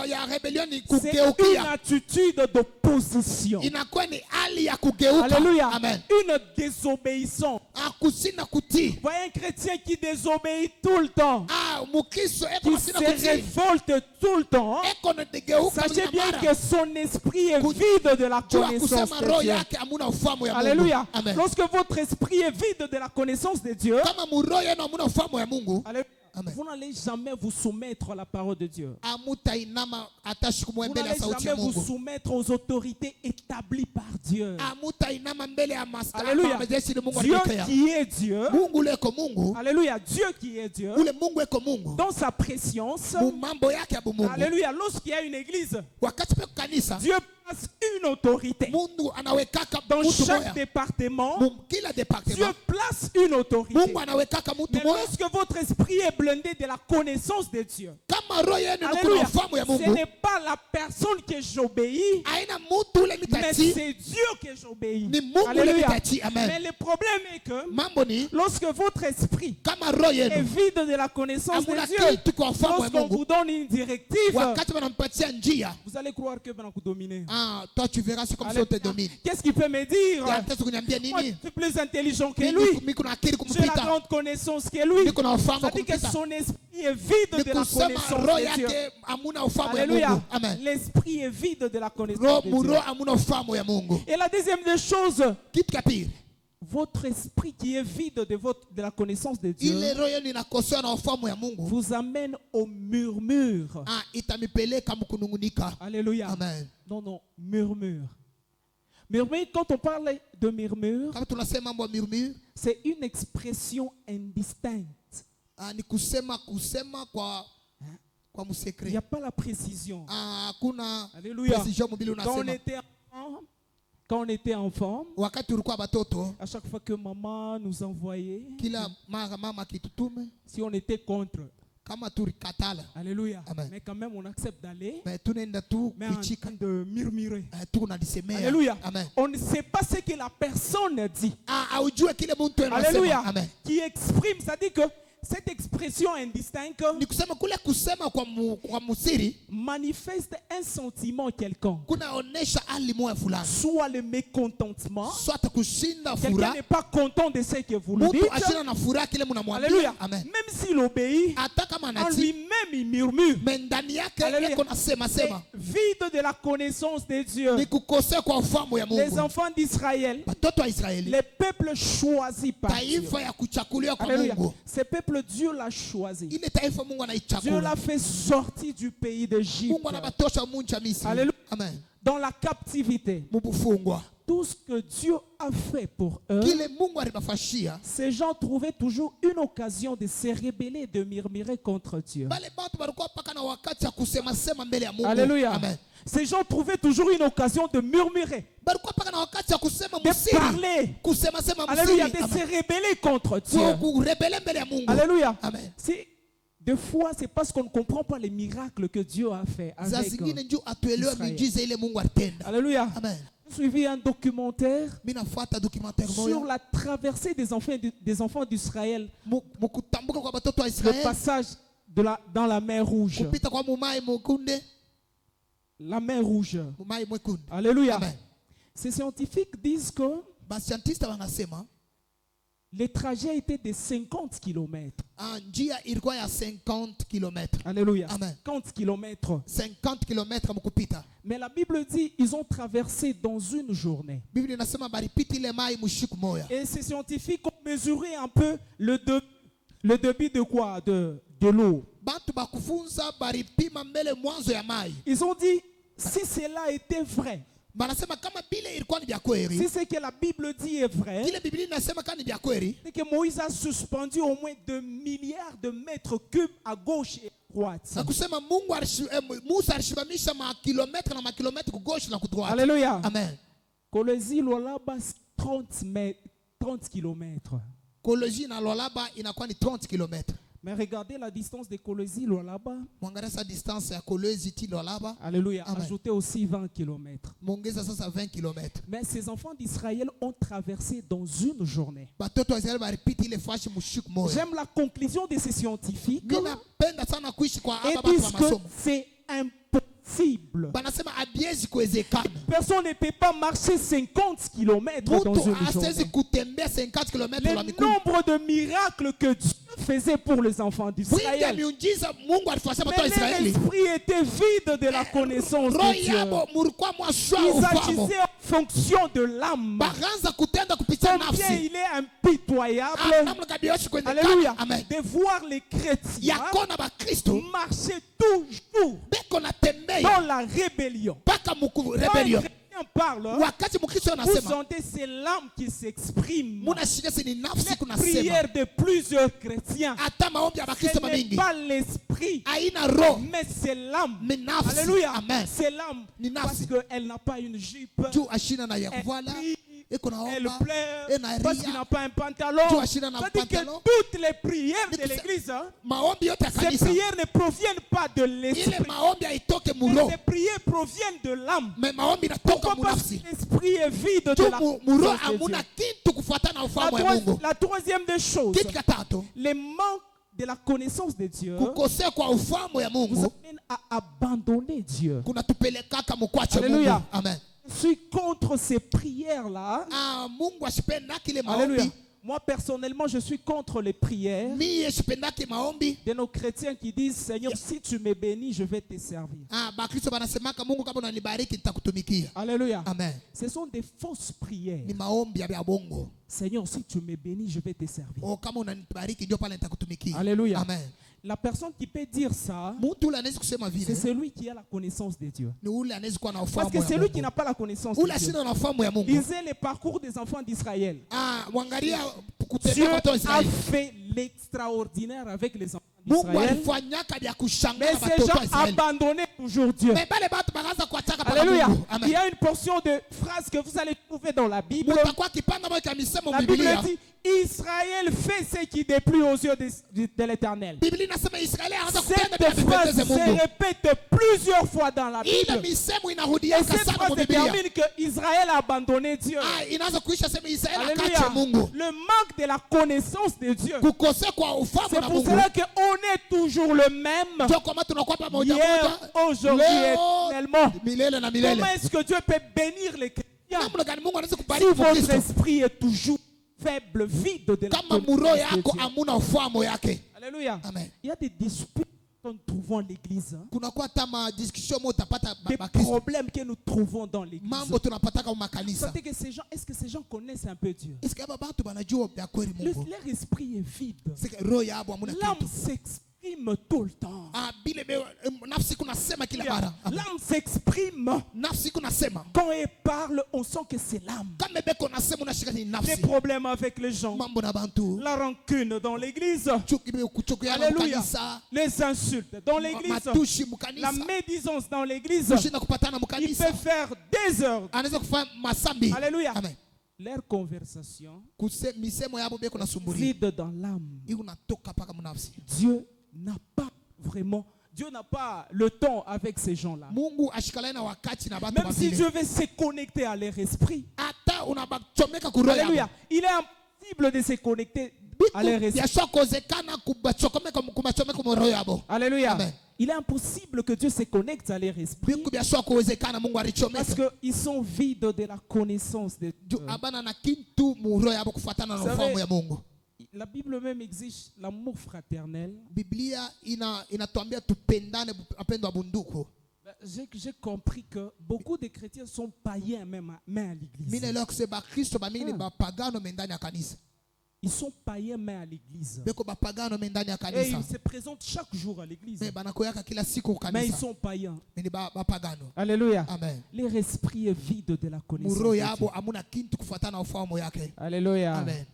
ya rebellion ni C'est une kugeukia, attitude d'opposition. inakuwa ni hali ya kugeuka. Alléluia. Amen. Une désobéissance. Kusina kutii. Voyez un chrétien qui désobéit tout le temps, Mukristo eko qui asina se kutii. révolte tout le temps. Eko nageuka Sachez bien mara. que son esprit est vide de la Jua connaissance kusema de roho Dieu. yake hamuna ufahamu ya Mungu. Alléluia. Amen. Lorsque votre esprit est vide de la connaissance de Dieu, kama muroho yenu hamuna ufahamu ya Mungu, allez, Amen. vous n'allez jamais vous soumettre à la parole de Dieu. hamutainama hata siku moja Vous mbele ya n'allez sauti ya jamais vous Mungu. soumettre aux autorités établies par Dieu. Hamutainama mbele ya Alléluia. majeshi ni Mungu Dieu aliwekea. qui est Dieu. Mungu ule eko Mungu, Alléluia. Dieu qui est Dieu. ule Mungu eko Mungu. Dans sa préscience. Mu mambo yake ya Mungu. Alléluia. Lorsqu'il y a une église, Wakati pe kanisa, Dieu place une autorité. Mungu anawekaka Dans mtu chaque moja. département, Kila Dieu departement, place une autorité. Mungu anawekaka mtu Mais moja. lorsque votre esprit est blindé de la connaissance de Dieu, Kama roho yenu ni kuna Alléluia, ufahamu ya ce Mungu, n'est pas la personne que j'obéis, haina mtu ule mais mitatii, c'est Dieu que j'obéis. ni Mungu ule Alléluia. mitatii. Amen. Mais le problème est que Mambo ni lorsque votre esprit kama roho est yenu vide de la connaissance de hamuna Dieu, kitu kwa ufahamu ya lorsqu'on Mungu, vous donne une directive, wakati wanampatia njia, vous allez croire que vous dominer. toi tu verras c'est comme si on te domine. Qu'est-ce qu'il peut me dire? Hata kuniambia Moi, je nini? suis plus intelligent que Mimi lui. mimi kuna akili J'ai la kumpita. grande connaissance que lui. Niko na ufahamu Ça dit que kumpita. son esprit est vide Ni de la kusema connaissance roho de Dieu. yake hamuna ufahamu ya Alléluia. Mungu. Amen. L'esprit est vide de la connaissance Roho de muroho Dieu. hamuna ufahamu ya Mungu. Et la deuxième des choses, Kitu cha pili, votre esprit qui est vide de la connaissance de Dieu ile roho yenu inakosewa na ufahamu ya Mungu, vous amène au murmure. itamipeleka mkunungunika. Alléluia. Amen. Non, non, murmure. Murmure, quand on parle de murmure, Kama tunasema mambo ya murmure, c'est une expression indistincte. ni kusema kwa Il n'y msekre. a pas la précision. Hakuna Alléluia. precision mbili Quand on unasema. était enfant, Wakati ulikuwa batoto, à chaque fois que maman nous envoyait, kila mara mama kitutume, si on était contre, kama tulikatala, alléluia, Amen. mais quand même on accepte d'aller, mais tunaenda tu mais en kuchika, train de murmurer. tunadisemea. Alléluia. Amen. On ne sait pas ce que la personne dit. Aujue kile mtu Alléluia. anasema. Amen. Qui exprime, ça dit que cette expression indistincte Ni kusema kule kusema kwa musiri manifeste un sentiment quelconque. kunaonesha hali moja fulani, Soit le mécontentement, swata kushinda quelqu'un furaha, n'est pas content de ce que vous lui mtu dites. ashina na furaha kile mnamwambia. Alléluia. Amen. Même s'il obéit, Hata kama en anatii, lui-même il murmure. mais ndani yake Alléluia. yako nasema C'est sema, vide de la connaissance de Dieu. ni kukosea kwa ufahamu ya Les Mungu. enfants d'Israël, Watoto wa Israeli, les peuples choisis par Dieu. taifa ya kuchakuliwa kwa Alléluia. Mungu, Ce peuple, Dieu l'a choisi. ile taifa Mungu Dieu anaichakula. l'a fait sortir du pays d'Égypte. Mungu anabatosha munchi ya Misri. Alléluia. Amen. Dans la captivité. Mubufungwa, Tout ce que Dieu a fait pour eux, kile Mungu alibafashia, ces gens trouvaient toujours une occasion de se rebeller, de murmurer contre Dieu. bale batu balikuwa paka na wakati ya kusema sema mbele ya Mungu. Alléluia. Amen. Ces gens trouvaient toujours une occasion de murmurer, Balikuwa paka na wakati ya kusema de musiri, parler. kusema sema Alléluia, musiri. de se Amen. rebeller contre Dieu. Kurebele mbele ya Mungu. Alléluia. Amen. Des fois, c'est parce qu'on ne comprend pas les miracles que Dieu a fait Za avec zingine njoo atuelewe Israel. miujiza ile Mungu alitenda. Alléluia. Amen. J'ai suivi un documentaire Mimi nafuata documentaire sur moja la traversée des enfants d'Israël, mukutambuka kwa batoto wa le Israeli, passage dans la mer Rouge. kupita kwa mumai mwekunde, La mer Rouge. mumai mwekunde. Alléluia. Amen. Ces scientifiques disent que Bascientiste wanasema les trajets étaient de 50 km. njia ilikuwa ya 50 km. Alléluia. Amen. 50 km. 50 km mkupita. Mais la Bible dit ils ont traversé dans une journée. Biblia inasema baripita ile mai mushiku moya. Et ces scientifiques ont mesuré un peu le débit de quoi? De l'eau. Bantu bakufunza baripima mbele mwanzo ya mai. Ils ont dit si cela était vrai, Banasema kama bile ilikuwa ni vya kweli, si ce que la Bible dit est vrai, kile Biblia inasema kama ni vya kweli, c'est que Moïse a suspendu au moins 2 milliards de mètres cubes à gauche et à droite. na kusema Mungu Musa alishimamisha makilometra na makilometra kugosha na kudroite. Alléluia. Amen. Kolezi Lolaba 30 km. Koloji na Lolaba inakuwa ni 30 km. Mais regardez la distance de Kolezi Lolaba. Mwangalia sa distance ya Koloji ti Lolaba. Alléluia. Amen. Ajoutez aussi 20 km. Mongeza sasa 20 km. Mais ces enfants d'Israël ont traversé dans une journée. Batoto wa Israeli baripita ile fashi mushiku moya. J'aime la conclusion de ces scientifiques. Mimi napenda sana kuishi kwa Et hapa batu wa disent que masomo. c'est impossible. Banasema abiezi kuwezekana. Personne ne peut pas marcher 50 km dans Mtu une asiwezi journée. kutembea 50 km Le la miguu. nombre de miracles que Dieu faisait pour les enfants Wingi ya d'Israël. miujiza Mungu alifanyia Mais watu wa leur Israeli. esprit était vide de la connaissance Roho de Dieu. yabo mulikuwa mwashwa Ils ufahamu. agissaient en fonction de l'âme. Baanza kutenda kupitia Comme nafsi. est impitoyable. namna gani yoshi kwenye Alléluia. amen De voir les chrétiens yakona bakristo marcher toujours beko natembea dans la rébellion. mpaka Quand un rebellion chrétien parle, wakati mkristo vous anasema sentez c'est l'âme qui s'exprime. munashika si ni nafsi Les kunasema prières de plusieurs chrétiens, hata maombi ya bakristo ce n'est mamingi pas l'esprit, haina roho mais c'est l'âme. ni nafsi Alléluia. amen C'est l'âme. Ni Parce nafsi. qu'elle n'a pas une jupe. juu ashina na ya Elle kuvala prie, iko elle naomba pleure ena parce qu'il ria n'a pas un pantalon. juu ashina na C'est-à-dire que pantalon toutes les prières de Ni kuse- l'église, hein, maombi yote ya ces kanisa prières ne proviennent pas de ile l'esprit. maombi haitoke Mais muroho ces prières proviennent de l'âme. me maombi inatoka Pourquoi? Parce que munafsi l'esprit est vide de juu la muroho présence de Dieu. hamuna kitu kufuatana na ufahamu wa Mungu. La troisième des choses, Kitu cha tatu les manques de la connaissance de Dieu kukosea kwa ufahamu ya vous Mungu amènent à abandonner Dieu. kunatupelekaka mukwache Alléluia. Mungu. Amen. Je suis contre ces prières-là. Mungu asipendaki ile Alléluia. maombi. Moi, personnellement, je suis contre les prières Mie sipendaki maombi. de nos chrétiens qui disent, Seigneur, si tu me bénis, je vais te servir. Bakristo banasemaka Mungu kama unanibariki nitakutumikia. Alléluia. Amen. Ce sont des fausses prières. Ni maombi ya bongo. Seigneur, si tu me bénis, je vais te servir. Kama unanibariki ndio pale nitakutumikia. Alléluia. Amen. La personne qui peut dire ça, Mtu ule anaweza kusema c'est vile. celui qui a la connaissance de Dieu. Ni ule anaweza kuwa na Parce ufahamu que ya celui qui Mungu. n'a pas la connaissance de Ule Dieu, asina na ufahamu ya Mungu. lisez les parcours des enfants d'Israël. Mwangalia Dieu kutembea kwa watu wa a Israeli. fait l'extraordinaire avec les enfants Mungu d'Israël. alifanyaka vya Mais kushangaza ces watoto wa gens Israeli. abandonnaient toujours Dieu. Mais bale batu bakaanza kuachaka paka Alléluia. Mungu. Il Amen. y a une portion de phrases que vous allez trouver dans la Bible. Mutakuwa kipanga moja misemo La Bible Biblia. dit Israël fait ce qui déplut aux yeux de l'Éternel. Biblia inasema Israeli anaanza kutenda Cette bila phrase vipendeze se Mungu. répète plusieurs fois dans la Ile Bible. misemo Et inarudiaka cette sana phrase kwa Biblia. détermine que Israël a abandonné Dieu. Inaanza kuisha sema Israeli Alléluia. akache Mungu. Le manque de la connaissance de Dieu. Kukosea kwa ufahamu C'est na pour Mungu. cela qu'on est toujours le même. Ndio kwa maana tunakuwa pamoja Hier, moja. aujourd'hui et Leo, éternellement. milele na milele. Comment est-ce que Dieu peut bénir les chrétiens Namna gani Mungu anaweza si kubariki votre Mkristo? esprit est toujours faible, vide de la Kama muroho connaissance de yako Dieu? hamuna ufahamu yake. Alléluia. Amen. Il y a des disputes que nous trouvons à l'église. Hein. Kunakuwa hata madiscussion moja utapata Des bakristo. problèmes que nous trouvons dans l'église. Mambo tunapataka kwa Vous makanisa. sentez que ces gens, est-ce que ces gens connaissent un peu Dieu? Est-ce que hapa batu banajua vya kweli Mungu? Leur esprit est vide. C'est que roho yabo hamuna L'âme kitu. s'exprime tout le temps. Bile nafsi kunasema kila mara. L'âme s'exprime. Nafsi kunasema. Quand elle parle, on sent que c'est l'âme. Kama beko nasema unashika ni Des nafsi. problèmes avec les gens. Mambo na bantu. La rancune dans l'église. Chuki be kuchukia na Alléluia. kanisa. Les insultes dans l'église. Matushi La mkanisa. médisance dans l'église. Kushinda kupatana Il mkanisa. peut faire des heures. Anaweza kufanya masambi. Alléluia. Amen. Leur conversation Misemo yabo beko nasumburi. vide dans l'âme. Hiyo unatoka paka mnafsi. Dieu n'a pas vraiment, Dieu n'a pas le temps avec ces gens-là. Mungu ashikalane na wakati na batu Même si babile. Dieu veut se connecter à leur esprit. Hata unabachomeka kuroho yabo. Alléluia. Il est impossible de se connecter à leur esprit. Yashakozekana kubachokomeka kumachomeka muroho yabo. Alléluia. Amen. Il est impossible que Dieu se connecte à leur esprit Biku byashakozekana Mungu parce alichomeka. qu'ils sont vides de la connaissance de Dieu. Abana na kintu muroho yabo kufuatana na Vous savez, ufahamu ya Mungu. La Bible même exige l'amour fraternel. Biblia inatuambia tupendane upendo wa bunduku. J'ai compris que beaucoup de chrétiens sont païens même à Mimi l'église. naelewa kusema Kristo bamingi ni bapagano ndani ya kanisa. Ils sont païens mais à l'église. Beko bapagano ndani ya Et kanisa. ils se présentent chaque jour à l'église. Mais banakoyaka kila siku kwa Mais ils kanisa. sont païens. Mais ni bapagano. Alléluia. Amen. Leur esprit est vide de la connaissance Muroho de yabo Dieu. amuna kintu kufuatana na ufahamu yake. Alléluia. Amen.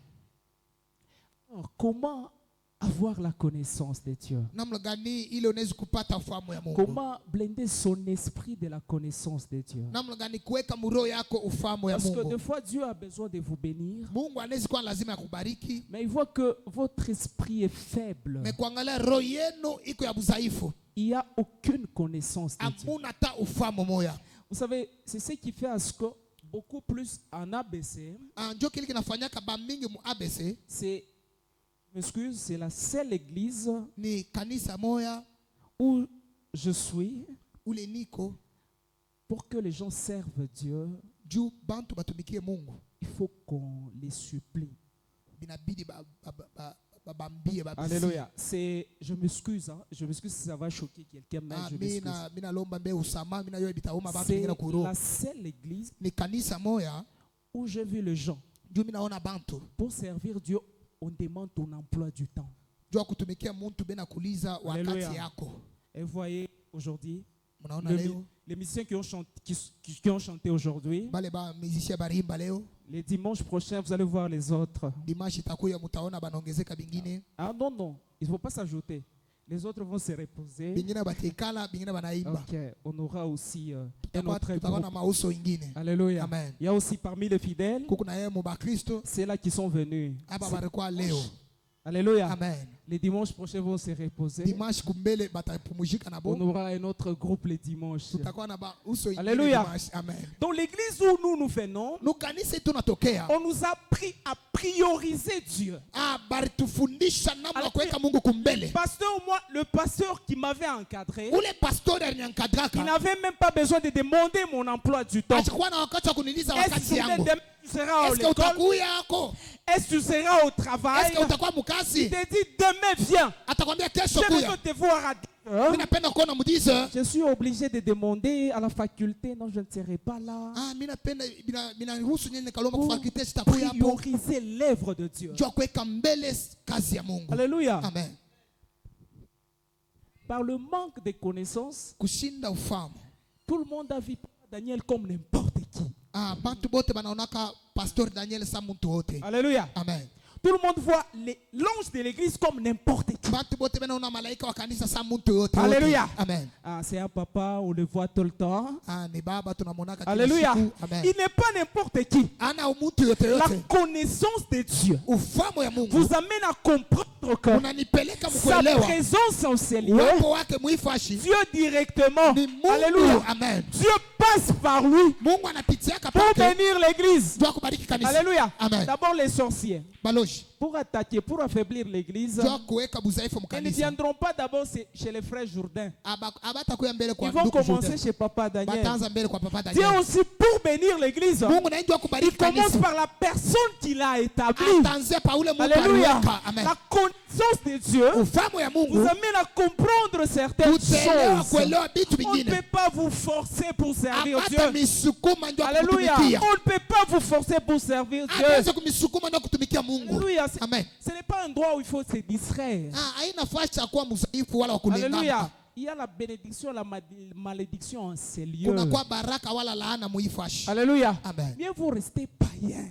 Alors, comment avoir la connaissance de Dieu? Namna gani ile unaweza kupata ufahamu ya Mungu? Comment blender son esprit de la connaissance de Dieu? Namna gani kuweka muroho yako ufahamu ya Parce que Mungu? des fois, Dieu a besoin de vous bénir, Mungu anaweza kuwa lazima ya kubariki. mais il voit que votre esprit est faible. Mais kuangalia roho yenu iko ya budhaifu. Il n'y a aucune connaissance de Dieu. Hamuna hata ufahamu moya. Vous savez, c'est ce qui fait à ce que beaucoup plus en ABC, Ndio kile kinafanyaka bamingi mu ABC c'est, je m'excuse, c'est la seule église ni kanisa moya où je suis ule niko pour que les gens servent Dieu. juu bantu batumikie Mungu. Il faut qu'on les supplie. Binabidi babambie babisi. Alléluia. C'est, je m'excuse si ça va choquer quelqu'un, mais je m'excuse. Mina lomba mbe usama mina yo bitauma bantu C'est bingina kuro. la seule église Ni kanisa moya où j'ai vu les gens juu mimi naona bantu Pour servir Dieu, on demande ton emploi du temps. juu ya kutumikia muntu bena kuuliza wakati Alléluia. yako. Et voyez, aujourd'hui, Mnaona le- leo les musiciens qui ont chanté aujourd'hui, bale ba musicien barimba leo les dimanches prochains, vous allez voir les autres. dimanche itakuya mutaona banaongezeka bingine Ah non, non, il ne faut pas s'ajouter. Les autres vont se reposer. bingine batekala bingine banaimba. Ok, on aura aussi un autre Tutakuwa na groupe. mauso ingine. Alléluia. Amen. Il y a aussi parmi les fidèles, Kuku na yeye mu bakristo ceux-là qui sont venus. aba barikuwa leo. Alléluia. Amen. Les dimanches prochains vont se reposer. Dimanche kumbele batapumuzika na On bo. aura un autre groupe les dimanches. Tutakuwa na ba uso ingine Alléluia. dimanche. Amen. Dans l'église où nous venons, Nu kanisa tunatokea. on nous a appris à prioriser Dieu. Baritufundisha namna kuweka Mungu kumbele. Pasteur, moi, le pasteur qui m'avait encadré, Ule pastori il alinyankadraka. n'avait même pas besoin de demander mon emploi du temps. Achikuwa na wakati wa kuniliza Est-ce wakati que yangu. demain tu seras à Est-ce que l'école? utakuya yako? Est-ce que tu seras au Est-ce travail? que utakuwa Il mkazi? te dit demain viens. Atakwambia Je kesho veux kuya. te voir à 10 heures. Mimi napenda kuona mdiza. Je suis obligé de demander à la faculté. Non, je ne serai pas là. Ah, mimi napenda mina ruhusu nyenye kalomba Pour kufakulite sitakuya hapo. prioriser l'œuvre de Dieu. Jua kuweka mbele kazi ya Mungu. Alléluia. Amen. Par le manque de connaissances, Kushinda ufahamu. tout le monde a vu Daniel comme n'importe qui. Ah, bantu bote banaonaka pastor Daniel sa muntu wote. Alléluia. Amen. Tout le monde voit l'ange de l'église comme n'importe qui. Bantu bote banaona malaika wa kanisa sa muntu wote. Alléluia. Amen. Ah, c'est un papa, on le voit tout le temps. Ah, ni baba tunamonaka kila Alléluia. siku. Amen. Il n'est pas n'importe qui. Ana umuntu yote La yote. connaissance de Dieu Ufahamu ya Mungu vous amène à comprendre que unanipeleka sa mkuelewa. présence en ces lieux, Uwepo wake muifashi Dieu directement, ni Mungu. Alléluia, Amen. Dieu passe par lui Mungu anapitiaka pour pake. bénir l'église. Jua kubariki kanisa. Alléluia. Amen. D'abord les sorciers, Baloshi. pour attaquer, pour affaiblir l'église, Jua kuweka buzaifu ils ne mkanisa. viendront pas d'abord chez les frères Jourdain. Abatakuya mbele kwa Ils vont ndugu commencer Jordan. chez Papa Daniel. Bataanza mbele kwa papa Dieu Daniel. aussi, pour bénir l'église, Mungu na njua il kubariki commence kanisa. par la personne qu'il a établie. Ataanzia pa ule Mungu Alléluia. aliweka. Amen. La connaissance de Dieu Ufahamu ya vous Mungu amène à comprendre certaines utaelewa choses. kuelewa vitu On ne vingine. peut pas vous forcer pour servir Dieu. Hata misukuma ndio Alléluia. kutumikia. On ne peut pas vous forcer pour servir Dieu. Hata kumisukuma ndio kutumikia Mungu. Alléluia. Amen. Ce n'est pas un droit où il faut se distraire. Ah, haina fasi ya kuwa mzaifu wala wa kulingana. Alléluia. Il y a la bénédiction et la malédiction en ces lieux. Kuna kwa baraka wala laana muifashi. Alléluia. Amen. Mieux vaut rester païen.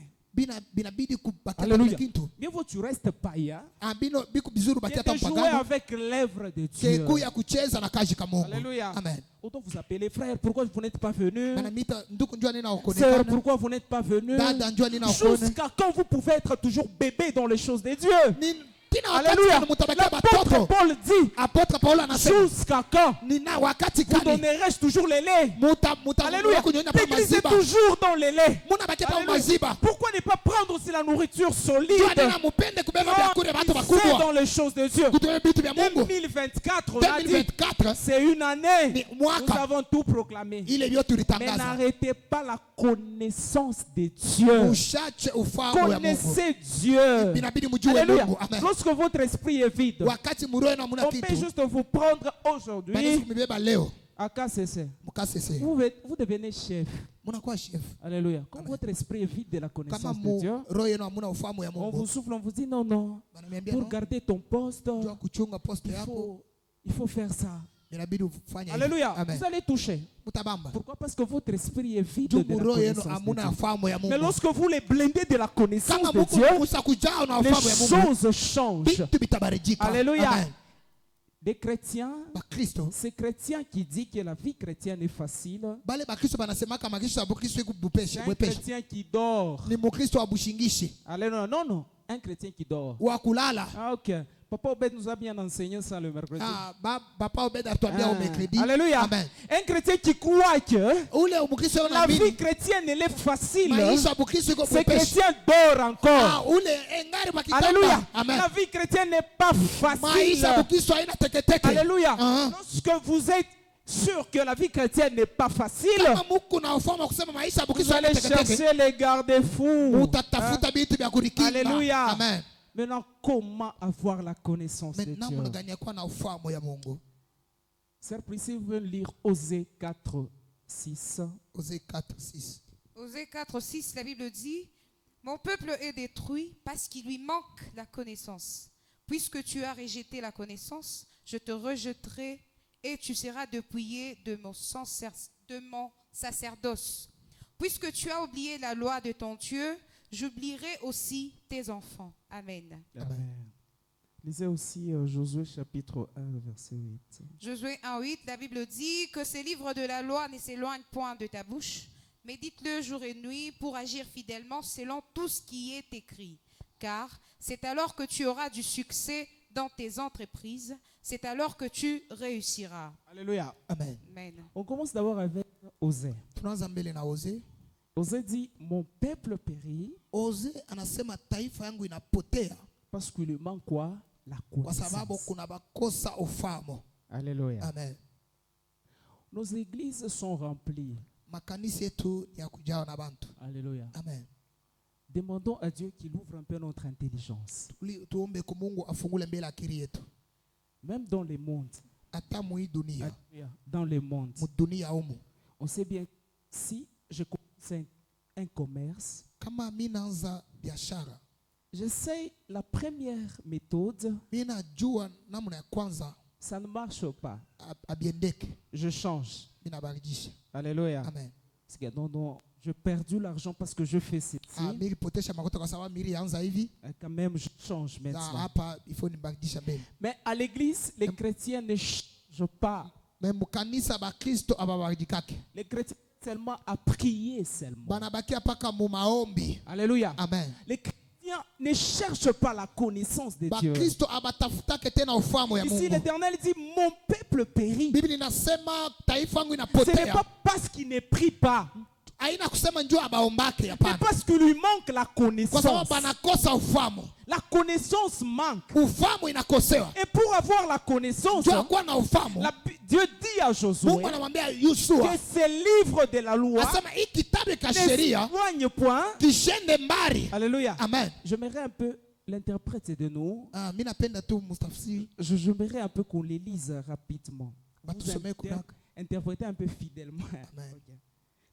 Binabidi kubakia Alléluia. kila kitu. Mieux vaut tu restes païen. Ah, bino biku bizuru Que bakia de jouer tampagano. avec l'œuvre de Dieu. Keku ya kucheza na kazi ka Mungu. Alléluia. Amen. Autant vous appelez frère, pourquoi vous n'êtes pas venu? Banamita nduku njua nina Sœur, okonekana. pourquoi vous n'êtes pas venu? Dada njua nina okone. Jusqu'à quand vous pouvez être toujours bébé dans les choses de Dieu? Tina wakati Alléluia. kani mutabakia L'apôtre batoto. Paul dit, Apôtre Paulo anasema jusqu'à quand nina wakati vous kani donnerai-je toujours les laits? muta Alléluia. kunyonya pa L'église est maziba. toujours dans les laits. Muna bakia pa Alléluia. maziba. Pourquoi ne pas prendre aussi la nourriture Njua solide? nina mupende kubeba vyakula watu C'est wakubwa. dans les choses de Dieu. Kutoa vitu vya Mungu. 2024, on a dit, 2024 c'est une année. ni mwaka Nous avons tout proclamé. ile vyote Mais ulitangaza. n'arrêtez pas la connaissance de Dieu. Ushache ufahamu ya Mungu. Connaissez Dieu. Inabidi mjue Alléluia. Mungu. Amen. Lorsque votre esprit est vide, Wakati muroe na muna on peut kitu. juste vous prendre Basi aujourd'hui kumibeba leo. à KCC. Mukasese. Vous devenez chef. Munakuwa chef. Alléluia. Quand Amen. votre esprit est vide de la Kama connaissance de Dieu, roho yenu hamuna ufahamu ya on vous Mungu. souffle, on vous dit non, non. Bananiambia Pour no. garder ton poste, Jua kuchunga poste yako. il faut faire ça. Inabidi ufanye hivyo. Alléluia. Amen. Vous allez toucher. Mutabamba. Pourquoi? Parce que votre esprit est vide Juu de la muroho yenu connaissance de hamuna Dieu. ufahamu ya Mais Mungu. lorsque vous les blindez de la connaissance Kama de Mungu Dieu, kusa kujao na les ufahamu ya Mungu. choses changent. Vitu vitabarijika. Alléluia. Amen. Des chrétiens, Bakristo. ces chrétiens qui disent que la vie chrétienne est facile, Bale bakristo banasemaka makristo ya Bukristo iko c'est bupeshe, un bwepeshe. chrétien qui dort. Ni mukristo wa bushingishi. Alléluia. Non, non, un chrétien qui dort. Wa kulala. Ah, ok. Papa Obed nous a bien enseigné ça le mercredi. Ah, papa Obed atuambia au mercredi. Alléluia. Amen. Un chrétien qui croit que Ule mukristo la vie anaamini chrétienne elle est facile, maisha ya Bukristo iko ce bupeshe. chrétien dort encore. Ah, ule engari bakitanda. Alléluia. Amen. La vie chrétienne n'est pas facile. Maisha ya Bukristo haina teketeke. Alléluia. Ah. Lorsque vous êtes sûr que la vie chrétienne n'est pas facile, Kama muku na ufahamu wa kusema maisha ya vous Bukristo haina allez teketeke. chercher les garde-fous. Mutatafuta vitu vya kurikinga. Alléluia. Amen. Maintenant, comment avoir la connaissance de Maintenant Dieu? mnagania kuwa na ufahamu ya Mungu. Sœur Priscille veut lire Osée 4, 6. Osée 4:6. Osée 4, 6, la Bible dit: Mon peuple est détruit parce qu'il lui manque la connaissance. Puisque tu as rejeté la connaissance, je te rejetterai et tu seras dépouillé de mon sacerdoce. Puisque tu as oublié la loi de ton Dieu, j'oublierai aussi tes enfants. Amen. Amen. Lisez aussi Josué chapitre 1, verset 8. Josué 1:8, la Bible dit que ces livres de la loi ne s'éloignent point de ta bouche. Médite-le jour et nuit pour agir fidèlement selon tout ce qui est écrit. Car c'est alors que tu auras du succès dans tes entreprises. C'est alors que tu réussiras. Alléluia. Amen. Amen. On commence d'abord avec Osée. Tunaanza mbele na Osee. Osée dit, mon peuple périt Osee anasema taifa yangu inapotea parce qu'il lui manque quoi? La kwa sababu connaissance. kuna bakosa ufahamu. Alléluia. Amen. Nos églises sont remplies. Makanisa yetu ni ya kujawa na bantu. Alléluia. Amen. Demandons à Dieu qu'il ouvre un peu notre intelligence. Tuombe kwa Mungu afungule mbele akili yetu. Même dans les mondes. Hata mwi dunia. Alléluia. Dans les mondes. Mu dunia humu. On sait bien que si je commence un commerce, Kama mimi naanza biashara, j'essaye la première méthode, mimi najua namna ya kwanza ça ne marche pas. abiendeke. Je change. Mimi nabadilisha. Alléluia. Amen. Parce que non, je perdu l'argent parce que je fais ceci. Mimi potesha makuta kwa sababu mimi anza hivi. Quand même, je change Na maintenant. hapa ifo nibadilisha mbele. Mais à l'église, les chrétiens ne changent pas. Mais mukanisa ba Kristo ababadikake. Les chrétiens seulement à prier seulement. Banabakia paka mu maombi. Alléluia. Amen. Les chrétiens ne cherchent pas la connaissance de Ba Dieu. Kristo abatafutake tena ufahamu ya Ici, Mungu. l'Éternel dit, mon peuple périt. Biblia inasema taifa yangu Ce n'est inapotea. pas parce qu'il ne prie pas, Haina kusema njoo abaombake mais hapana. parce qu'il lui manque la Kwa connaissance. sababu banakosa ufahamu. La connaissance manque. Ufahamu inakosewa. Et pour avoir la connaissance, Njoo kuwa na ufahamu. Dieu dit à Josué Mungu anamwambia Yoshua, que ces livres de la loi asema hii kitabu cha ne sheria s'éloignent point. kishende mbali. Alléluia. Amen. J'aimerais un peu l'interprète de nous. Mimi napenda tu mustafsiri. J'aimerais un peu qu'on les lise rapidement. Bah, Vous tout sommet, Kodak. interprétez un peu fidèlement. Amen. Ok.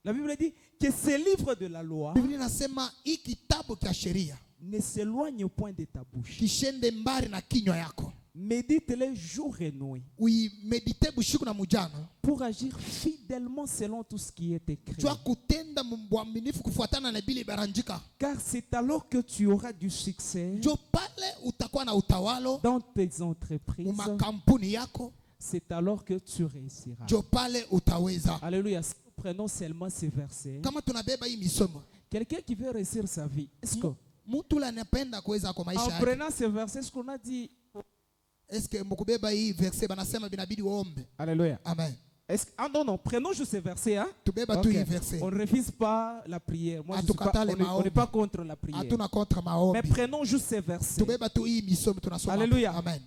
La Bible dit que ces livres de la loi Biblia inasema hii kitabu cha sheria ne s'éloignent point de ta bouche. kishende mbali na kinywa yako. Médite-les jour et nuit Uimedite bushiku na mujana. pour agir fidèlement selon tout ce qui est écrit. Jua kutenda mwaminifu kufuatana na Biblia ibarandika. Car c'est alors que tu auras du succès Njo pale utakuwa na utawalo dans tes entreprises. mu makampuni yako. C'est alors que tu réussiras. Njo pale utaweza. Alléluia. Si nous prenons seulement ces versets, Kama tunabeba hii misomo, quelqu'un qui veut réussir sa vie, est-ce que mtu la anapenda kuweza kwa maisha en yake. prenant ces versets, ce qu'on a dit, Eske mkubeba hii verse banasema binabidi uombe. Alléluia. Amen. Ah non, prenons juste ces versets. Hein? Tubeba Ok. tu hii verse. On ne refuse pas la prière. Moi, je suis pas, Hatukatale on n'est maombi. pas contre la prière. Hatuna kontra Mais maombi. prenons juste ces versets. Tubeba tu hii misomo tunasoma. Alléluia. Amen.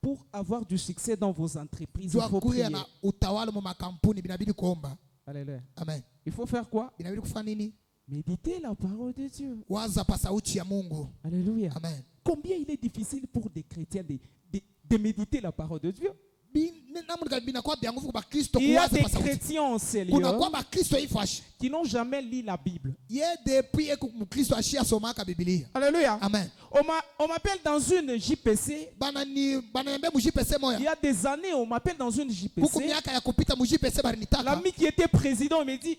Pour avoir du succès dans vos entreprises, il Jua faut prier. kuya na utawala mu makampuni binabidi kuomba. Alléluia. Amen. Il faut faire quoi? Binabidi kufanya nini? Méditer la parole de Dieu. Waza pa sauti ya Mungu. Alléluia. Amen. Combien il est difficile pour des chrétiens de méditer la parole de Dieu. Namna binakuwa bya nguvu kwa Kristo Il y a kuwaza des pa sauti. chrétiens en sérieux Kunakuwa ba Kristo ifashi. qui n'ont jamais lu la Bible. Ye depuis Kristo ashia somaka Biblia. Alléluia. Amen. On m'appelle dans une JPC. Bananiambia mu JPC Il moya. y a des années, on m'appelle dans une Kuku JPC. miaka ya kupita mu JPC barinitaka. L'ami qui était président me dit,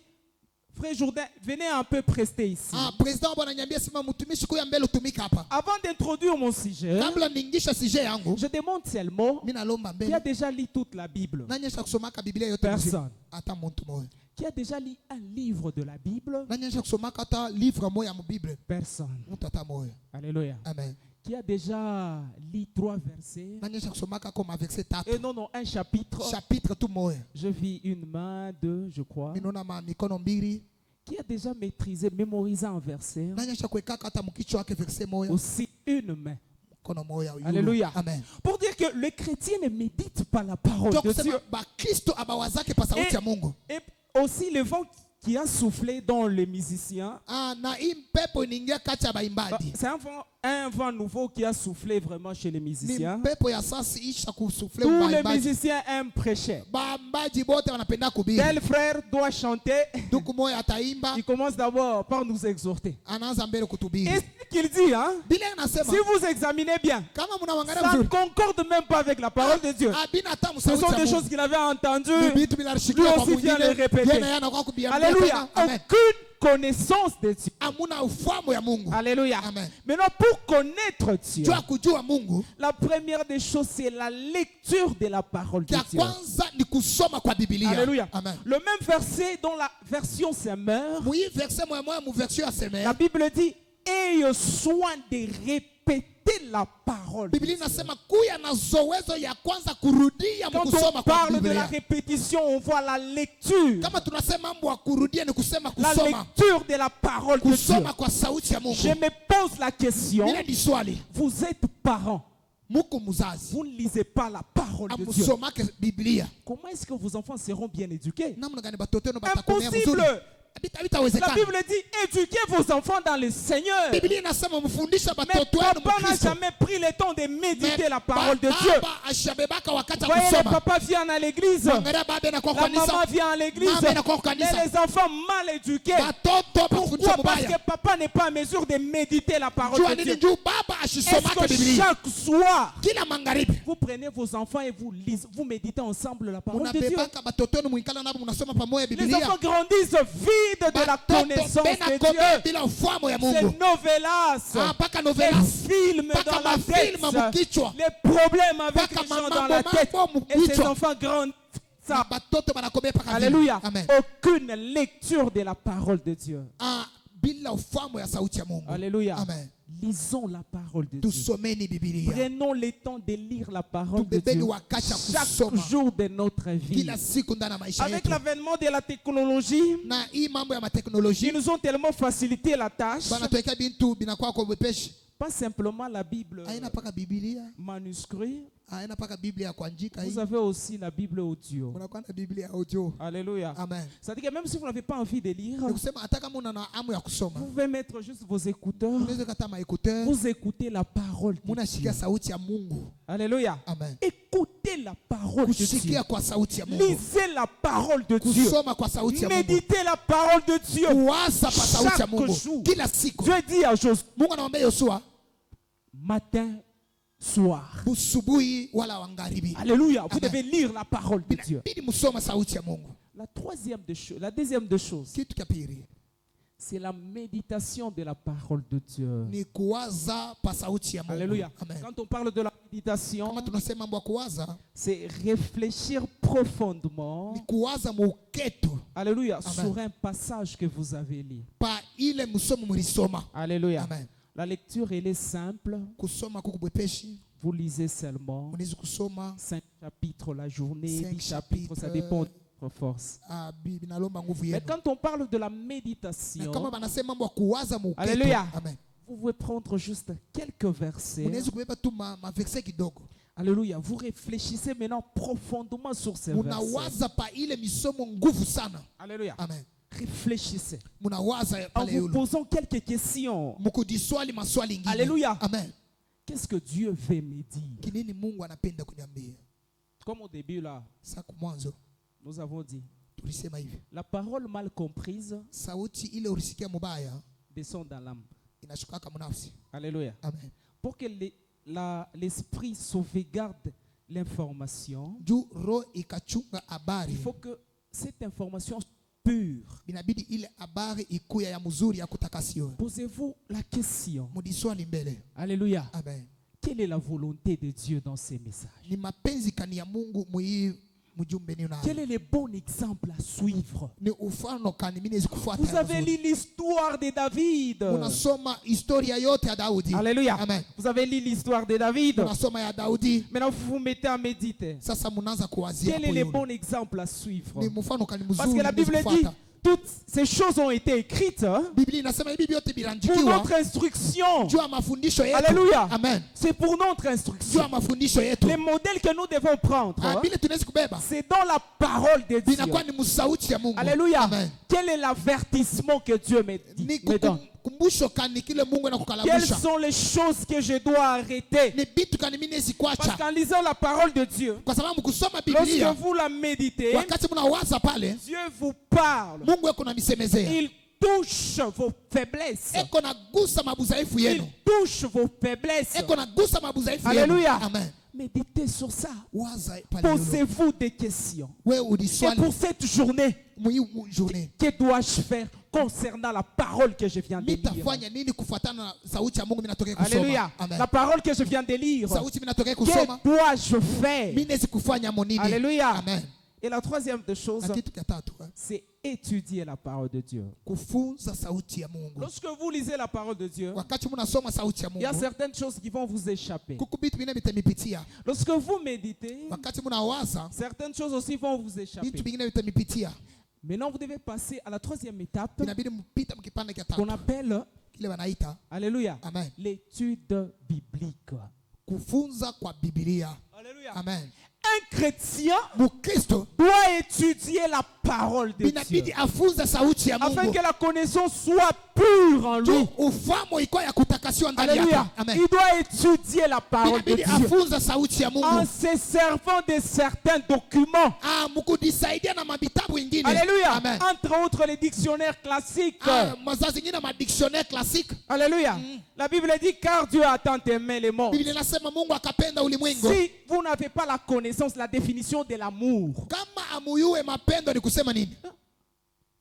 frère Jourdain, venez un peu prester ici. President bwana niambia sima mtumishi kuya mbele utumika hapa. Avant d'introduire mon sujet, Kabla ningisha sujet yangu, je demande seulement mimi nalomba qui a mbele. déjà lu toute la Bible. Nanyesha kusomaka Biblia yote Personne. Hata muntu moya. Qui a déjà lu un livre de la Bible? Nanyesha kusomaka hata livre moya mu Bible. Personne. Mtu hata moya. Alléluia. Amen. Qui a déjà lu 3 versets? Nanyesha kusomaka kama verset 3. Et non, un chapitre. Chapitre tu moya. Je vis une main, 2, je crois. Minona ma mikono mbili. Qui a déjà maîtrisé, mémorisé un verset? Nanyesha kuwekaka hata mkichwa wake verset moya. Aussi une main. Mkono moya. Yulu. Alléluia. Amen. Pour dire que le chrétien ne médite pas la parole Ndio de Dieu. kusema ba Kristo abawazake pa sauti ya Mungu. Et aussi le vent qui a soufflé dans les musiciens. Na hii pepo inaingia kati ya baimbaji. C'est un vent un vent nouveau qui a soufflé vraiment chez les Ni musiciens. mpepo ya sasa isha kusufle Tous les ubaimbaji. musiciens aiment prêcher. Baimbaji bote wanapenda kuhubiri. Tel frère doit chanter. Ndugu moya ataimba, Il commence d'abord par nous exhorter. anaanza mbele Et kutuhubiri. ce qu'il dit, hein, Biblia inasema si vous examinez bien, kama mnaangalia ça ne vizuri, concorde même pas avec la parole de Dieu. abina hata Ce sont msauti des ya choses Mungu. qu'il avait entendues. Ni vitu vinashikia Lui kwa aussi vient mwingine. le répéter. Yeye naye anakuwa kubiambia Alléluia. tena. Amen. Aucune connaissance de Dieu. Hamuna ufahamu ya Mungu. Alléluia. Amen. Maintenant, pour connaître Dieu, Jua kujua Mungu, la première des choses, c'est la lecture de la parole de ya Dieu. kwanza ni kusoma kwa Biblia. Alléluia. Amen. Le même verset dans la version Semeur, Mwi verset moya mu version ya la Semeur. Bible dit, ayez soin de répéter la parole de Biblia Dieu. inasema kuya na zowezo ya kwanza kurudia Quand on mkusoma kwa parle de la Biblia. répétition, on voit la lecture. Kama tunasema mambo ya kurudia ni kusema La kusoma. lecture de la parole de Dieu. Kusoma kwa sauti ya Mungu. Je me pose la question, Ile ni swali. vous êtes parents, Muko muzazi. vous ne lisez pas la parole de Dieu. Amusomake Biblia. Comment est-ce que vos enfants seront bien éduqués? Namna gani batoto wenu batakomea mzuri? Impossible. La Habitawezekana. Bible dit, éduquez vos enfants dans le Seigneur. Biblia inasema mfundisha Mais batoto wenu papa n'a Mkristo. jamais pris le temps de méditer Mais la parole de Dieu. Baba ashabebaka wakati Vous wa voyez, le kusoma. papa vient à l'église, Angalia baba anakuwa la kwa maman kanisa. vient à l'église, Mama inakuwa kwa mais kanisa. les enfants mal éduqués. Batoto bafundisha Pourquoi? Parce mubaya. que papa n'est pas en mesure de méditer la parole Jua de nini Dieu. juu baba Est-ce ashisomake que Biblia. chaque soir, Kila magharibi vous prenez vos enfants et vous lisez, vous méditez ensemble la parole de Dieu? munabebaka batoto wenu mwikala nabo munasoma pamoja Les Biblia. enfants grandissent vides de la connaissance de Dieu. bila ufahamu ya Ces Mungu. novelas, Mpaka les novelas. films Mpaka dans la mafilm tête, mukichwa. les problèmes avec Mpaka les gens mambo dans la tête. mambo Et ces mukichwa. enfants grandissent. Na batoto banakomea paka vile. Alléluia. Amen. Aucune lecture de la parole de Dieu. Bila ufahamu ya sauti ya Mungu. Alléluia. Amen. Lisons la parole de Dieu. Tusomeni Biblia. Prenons le temps de lire la parole de Tubebeni Dieu wakati wa chaque kusoma. jour de notre vie. Kila siku ndani ya maisha Avec yetu. l'avènement de la technologie, Na hii mambo ya ils mateknolojia nous ont tellement facilité la tâche. banatuwekea bintu binakuwa kwa wepesi. Pas simplement la Bible Haina paka Biblia, manuscrit, haina paka Biblia ya kuandika hii. vous avez aussi la Bible audio. Unakuwa na Biblia ya audio. Alléluia. Amen. C'est-à-dire que même si vous n'avez pas envie de lire, Ni kusema hata kama una hamu ya kusoma, vous pouvez mettre juste vos écouteurs. unaweza kata maekuteur, Vous écoutez la parole de Dieu. munashikia sauti ya Mungu. Alléluia. Amen. Écoutez la parole de Dieu. Kushikia kwa sauti ya Mungu. Lisez la parole de Dieu. Kusoma kwa sauti ya Mungu. Méditez la parole de Dieu. Kuwaza kwa sauti ya Chaque Mungu. jour. Kila siku. Dieu dit à Josué, Mungu anamwambia Yoshua, matin, soir. busubuhi wala wangaribi. Alléluia. Vous Amen. devez lire la parole de Dieu. Bidi musoma sauti ya Mungu. La deuxième des choses, Kitu cha pili c'est la méditation de la parole de Dieu. ni kuwaza pa sauti ya Mungu. Alléluia. Amen. Quand on parle de la méditation, Kama tunasema mambo ya kuwaza, c'est réfléchir profondément, ni kuwaza muuketo alléluia, Amen. sur un passage que vous avez lu. pa ile msomo mlisoma. Alléluia. Amen. La lecture, elle est simple. Kusoma kukubwepeshi, Vous lisez seulement mnaweza kusoma 5 chapitres la journée, 5 10 chapitres, ça dépend de votre force. binalomba nguvu Mais yenu. quand on parle de la Na méditation, kama banasema mambo ya kuwaza muuketo. Alléluia. Amen. vous pouvez prendre juste quelques versets. Unaweza kubeba tu maverse kidogo. Alléluia. Vous réfléchissez maintenant profondément sur ces versets. Munawaza pa ile misomo nguvu sana. Alléluia. Amen. Réfléchissez. Munawaza En pale vous yule. posant quelques questions. Mukudiswali maswali ingine. Alléluia. Amen. Qu'est-ce que Dieu veut me dire? Kinini Mungu anapenda kuniambia? Comme au début là, Sasa mwanzo nous avons dit, tulisema hivi. la parole mal comprise Sauti ile ulisikia mubaya descend dans l'âme. inashuka kama nafsi. Alléluia. Amen. Pour que l'esprit sauvegarde l'information, Juu roho ikachunga habari. il faut que cette information soit pure. Inabidi ile habari ikuya ya mzuri ya kutakasiwa. Posez-vous la question. Mudiswali mbele. Alléluia. Amen. Quelle est la volonté de Dieu dans ces messages? Ni mapenzi kani ya Mungu muhii mjumbe ni Quel unayo. est le bon exemple à suivre? Ni ufano kani mimi kufuata. Vous avez lu l'histoire de David. Unasoma historia yote ya Daudi. Alléluia. Amen. Vous avez lu l'histoire de David. Unasoma ya Daudi. Maintenant, vous vous mettez à méditer. Sasa munaanza kuwazia Quel est hapo le yule. bon exemple à suivre? Ni mfano kani mzuri. Parce que la Bible dit, toutes ces choses ont été écrites Biblia inasema hivi vyote pour bilandikiwa notre instruction. juu ya mafundisho yetu. Alléluia. Amen. C'est pour notre Juu ya instruction. mafundisho yetu. Les modèles que nous devons prendre, Bile tunaweza kubeba. c'est dans la parole de Dieu. Binakuwa ni msauti ya Mungu. Alléluia. Amen. Quel est l'avertissement que Dieu me Ni donne? kumbusho kani kile Mungu Quelles anakukalabisha sont les choses que je dois arrêter? ni bitu kani mimi Parce nezikwacha qu'en lisant la parole de Dieu, kwa sababu kusoma lorsque Biblia vous la méditez, wakati mnawaza pale Dieu vous parle. Mungu eko namisemezea Il touche vos faiblesses. eko nagusa mabudhaifu Il yenu touche vos faiblesses. eko nagusa mabudhaifu yenu. Alléluia. Amen. Méditez sur ça. Waza pale lolo. Posez-vous des questions. Wewe Et uliswali pour cette journée, journée que dois-je faire concernant la parole que je viens de lire? nitafanya nini kufuatana na sauti ya Mungu mimi natokea Alléluia. kusoma. Amen. La parole que je viens de lire. Sauti mimi natokea Que kusoma dois-je faire? mimi nezi kufanya monini. Alléluia. Amen. Et la troisième des choses, Na kitu cha tatu c'est étudier la parole de Dieu. kufunza sauti ya Mungu. Lorsque vous lisez la parole de Dieu, Wakati mnasoma sauti ya il y a Mungu certaines choses qui vont vous échapper. kuko bitu vingine vitamipitia. Lorsque vous méditez, Wakati mnawaza certaines choses aussi vont vous vitu échapper. vingine vitamipitia. Maintenant, vous devez passer à la troisième étape Inabidi mpita mkipande cha qu'on tatu appelle, kile wanaita alléluia, Amen. l'étude biblique. kufunza kwa Biblia. Alléluia. Amen. Un chrétien Mkristo doit étudier la parole de Dieu inabidi afunze sauti ya afin Mungu. que la connaissance soit pure en lui. Ufahamu iko ya kutakasiwa ndani yake. Alléluia. Amen. Il doit étudier la parole de Inabidi Dieu afunze sauti ya en Mungu. se servant de certains documents. Mkudisaidia na mabitabu ingine. Alléluia. Amen. Entre autres les dictionnaires classiques. Mazazi ingine ma dictionnaire classique. Alléluia. La Bible dit car Dieu a tant aimé les mondes. Biblia inasema Mungu akapenda ulimwengu. Si vous n'avez pas la connaissance, la définition de l'amour, Kama amuyue mapendo ni kusema nini?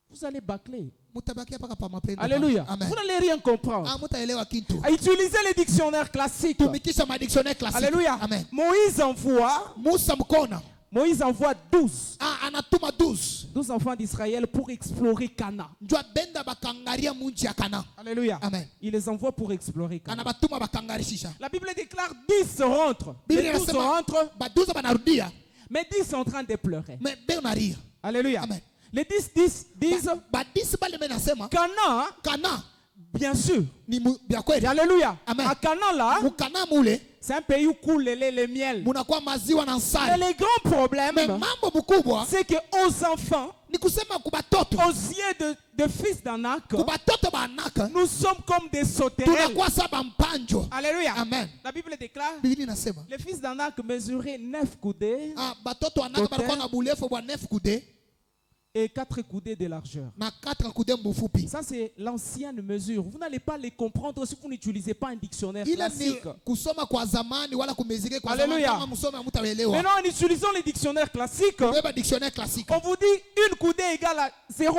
vous allez bâcler. Mutabakia paka pa mapendo. Alléluia. Amen. Vous n'allez rien comprendre. Mutaelewa kitu. Utilisez les dictionnaires classiques. Tumikisha ma dictionnaire classique. Alléluia. Amen. Moïse envoie Musa mkona. Moïse envoie 12 Anatuma 12. enfants d'Israël pour explorer Cana. Njua benda bakangaria munji ya Kana. Alléluia. Amen. Il les envoie pour explorer Cana. Anabatuma bakangarishisha. La Bible déclare 10 rentrent. Biblia Les 12 inasema rentrent, baduza banarudia. mais 10 sont en train de pleurer. Mais benaria. Alléluia. Amen. Les 10 disent Badisi bale menasema Cana, Kana bien sûr. ni bya kweli. Alléluia. Amen. À Cana là, Mukana mule c'est un pays où coule le lait, le miel. munakuwa maziwa na Mais nsali. le grand problème, Mais mambo mkubwa c'est que aux enfants, ni kusema kubatoto. aux yeux de fils d'Anak, Kubatoto banaka nous sommes comme des sauterelles. tunakuwa saba mpanjo. Alléluia. Amen. La Bible déclare, Biblia inasema les fils d'Anak mesuraient 9 coudées batoto wanaka Tote. balikuwa na burefu bwa 9 kude et 4 coudées de largeur. na 4 kude mbufupi. Ça, c'est l'ancienne mesure. Vous n'allez pas les comprendre si vous n'utilisez pas un dictionnaire Ile ni classique. kusoma kwa zamani wala kumezike kwa zamani. Alléluia. Kama msome hamtaelewa. Maintenant, en utilisant les dictionnaires classiques, Beba dictionnaire classique. on vous dit une coudée égale à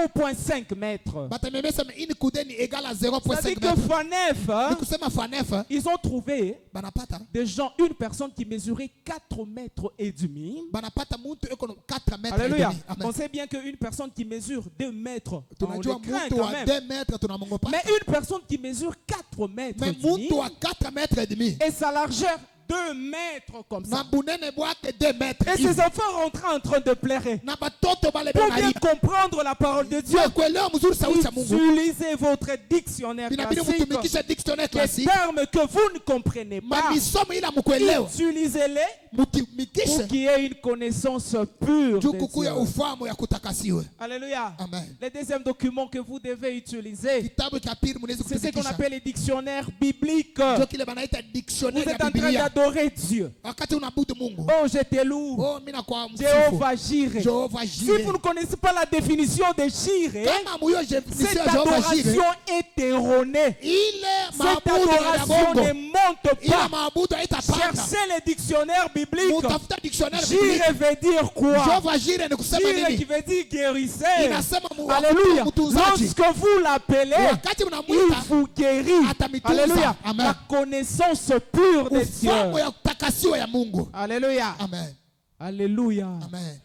0,5 mètres. Batamemesa ini kude ni égal à Ça veut 0.5 dire que mètres. Fanef, Ni kusema fanef ils ont trouvé banapata des gens, une personne qui mesurait 4 mètres et demi. banapata muntu eko na 4 mètres et Alléluia. demi. Amen. On sait bien qu'une personne qui mesure 2 mètres, on Tunajua le craint muntu quand wa même. 2 mètres tunamongopa. Mais une personne qui mesure 4 mètres Mais et demi, muntu wa 4 mètres et demi. et sa largeur 2 mètres comme Na ça. bunene bwake 2 mètres. Et ses enfants rentrent en train de pleurer. Na batoto bale Pour bien benari. comprendre la parole de Dieu, Kwa kuelewa mzuri sauti ya Mungu. utilisez votre dictionnaire Inabidi classique. mtumikishe dictionnaire Les classique. termes que vous ne comprenez pas, Mamisomo ila mkuelewa. utilisez-les pour Mutumikishe qu'il y ait une connaissance pure de juu kukuya Dieu. ufahamu ya kutakasiwe. Alléluia. Amen. Le deuxième document que vous devez utiliser, Kitabu cha pili mnaweza c'est ce qu'on kutumikisha. appelle les dictionnaires bibliques. Ndio kile banaita Vous dictionnaire êtes ya en train Biblia. d'adorer Dieu. Wakati unaabudu Mungu. Oh, je te loue. Oh, mimi nakuwa msifu. Jéhovah Jireh. Jehova Si Jireh. vous ne connaissez pas la définition de Jireh, Kama muyo cette Jehova Jireh. adoration est erronée. Ile Cette maabudu ya adoration bongo. ne monte Ile pas. maabudu haitapanda. Cherchez les dictionnaires bibliques. Mutafuta dictionnaire biblique. Jireh veut dire quoi? Jehova Jireh ni kusema Jireh qui nini? veut dire guérisseur. Inasema Alléluia. mtunzaji. Lorsque vous l'appelez, Wakati il mnamuita vous guérit. atamitunza. Alléluia. Amen. La connaissance pure de Dieu. ufahamu ya kutakasiwa ya Mungu. Alléluia. Amen. Alléluia. Amen.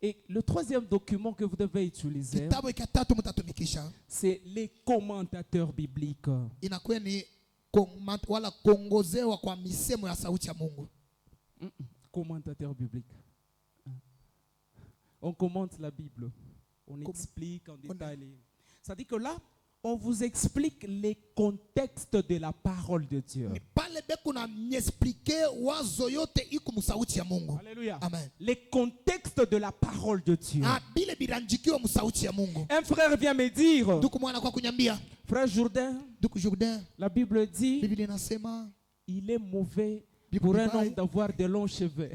Et le troisième document que vous devez utiliser, Kitabu cha tatu mtatumikisha c'est les commentateurs bibliques. inakuwa ni wala kuongozewa kwa misemo ya sauti ya Mungu. Commentateur biblique. On commente la Bible. On explique en détail. Ça dit que là, on vous explique les contextes de la parole de Dieu. Ni pale beko na niexplique wazo yote iko musauti ya Mungu. Alléluia. Amen. Les contextes de la parole de Dieu. Bile biranjikiwa musauti ya Mungu. Un frère vient me dire, Ndugu mwana kwa kunyambia Frère Jourdain, ndugu Jourdain, la Bible dit Biblia inasema il est mauvais Bible pour un vibaya. homme d'avoir de longs cheveux.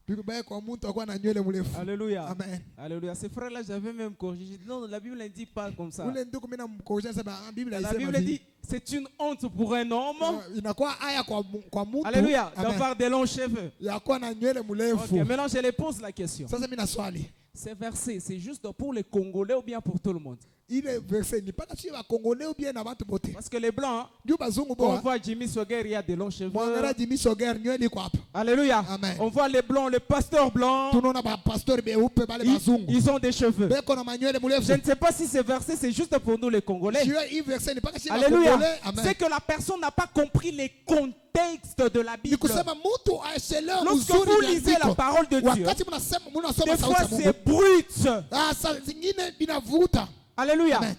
vibaya kwa mtu akuwa na nywele mrefu. Alléluia. Amen. Alléluia. Ces frères-là, j'avais même corrigé. J'ai dit, non, la Bible ne dit pas comme ça. Ule ndugu mimi namkojesha sema Biblia La inasema Bible dit c'est une honte pour un homme. inakuwa aya kwa mtu. Alléluia. Amen. D'avoir de longs cheveux. Ya kuwa na nywele mrefu. Ok, maintenant je les pose la question. Sasa mimi na swali. Ces versets, c'est juste pour les Congolais ou bien pour tout le monde? Ile verse ni paka chi ba Congolais ou bien na watu bote. Parce que les Blancs, Ndio bazungu quand on boa. voit Jimmy Soger, il y a de longs cheveux. Mwangara Jimmy Soger nywele iko hapa. Alléluia. Amen. On voit les Blancs, les pasteurs Blancs. Tunaona ba pastor beupe bale bazungu. Ils ont des cheveux. Beko na manywele mrefu. Je ne sais pas si ces versets, c'est juste pour nous les Congolais. Hii verse ni paka chi ba Alléluia. Congolais. Amen. C'est que la personne n'a pas compris les contextes de la Ni Bible. kusema mtu aelewe Lorsque uzuri vous wa lisez la andiko. parole de Dieu, Wakati mnasoma des sauti fois ya Mungu. c'est brut. Saa zingine binavuta. Alléluia. Amen.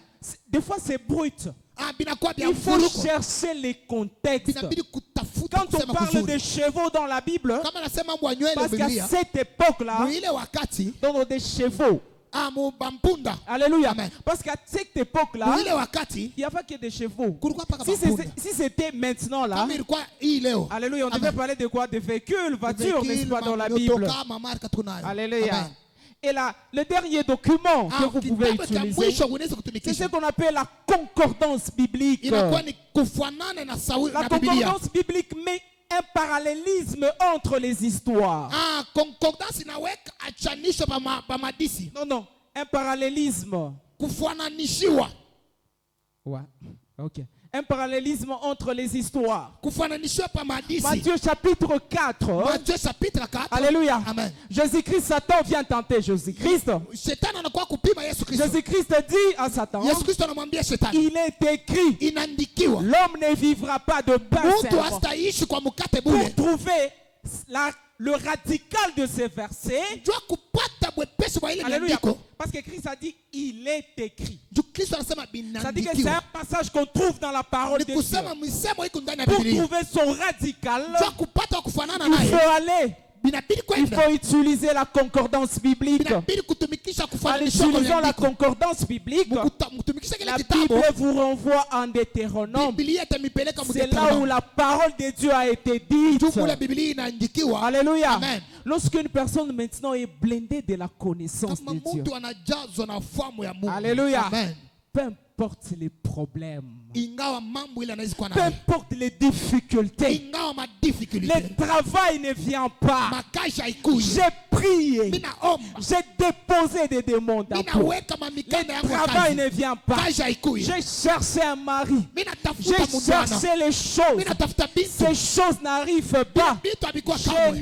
Des fois c'est brut. Binakuwa bia Il faut mfuruko. chercher les contextes. Binabidi kutafuta Quand on kusema parle kuzuri. des chevaux dans la Bible, Kama nasema mbwa nywele parce qu'à Biblia. cette époque-là, Mwile wakati dans des chevaux. bampunda. Alléluia. Amen. Parce qu'à cette époque-là, Mwile wakati il n'y avait que des chevaux. kulikuwa paka Si bampunda. c'était maintenant là, Kama ilikuwa hii leo. alléluia, on Amen. devait parler de quoi? De véhicules, voitures, n'est-ce pas, dans la Bible. Motoka, mamarka tunayo. Alléluia. Amen. Et là, le dernier document que vous pouvez Kitabu cha utiliser, mwisho unaweza c'est ce kutumikisha. qu'on appelle la concordance biblique. Inakuwa ni kufanana na Sauli La na Biblia. concordance biblique met un parallélisme entre les histoires. Concordance inaweka achanisho pa madisi. Non, non, un parallélisme. Kufananishiwa. Ouais, ok. Un parallélisme entre les histoires. Kufananishiwa pa madisi. Matthieu chapitre 4. Matthieu chapitre 4. Alléluia. Amen. Jésus-Christ, Satan vient tenter Jésus-Christ. Shetani anakuwa kupima Yesu Kristo. Jésus-Christ dit à Satan, Yesu Kristo anamwambia Shetani. il est écrit, Inaandikiwa. l'homme ne vivra pas de pain Mtu seulement. hastaishi kwa mkate bure. Pour trouver le radical de ces versets, Jua kupata mwepesi wa ile alléluia, andiko. parce que Christ a dit, il est écrit. Juu Kristo anasema Ça dit que c'est un binaandikiwa. passage qu'on trouve dans la parole Ni de Dieu. kusema misemo iko ndani ya Pour Biblia. trouver son radical, Jua kupata wa kufanana il faut naye. aller, Binabidi il kwenda. faut utiliser la concordance biblique. Binabidi kutumikisha En kufananishwa kwa utilisant la andiko. concordance biblique, Mtumikisha kile la kitabu. Bible vous renvoie en Deutéronome. Biblia itamipeleka C'est là où Deuteronome. la parole de Dieu a été dite. Juu kule Biblia inaandikiwa. Alléluia. Amen. Lorsqu'une personne maintenant est blindée de la connaissance Kama de Dieu, mtu anajazwa na fahamu ya Mungu. Alléluia. Amen. peu importe les problèmes, Ingawa mambo ile anaweza kuwa peu nayo. importe les difficultés, Ingawa madifficulty. le travail ne vient pas. Makaisha haikui. J'ai prié, Mina omba. j'ai déposé des demandes d'appui. Minaweka Le mamikanda yangu ya travail kazi. ne vient pas. Kaisha haikui. J'ai cherché un mari. Mina J'ai tafuta mundana. cherché les choses. Mina tafuta bintu. Ces choses n'arrivent pas. Bintu abikuwa Je kamwe.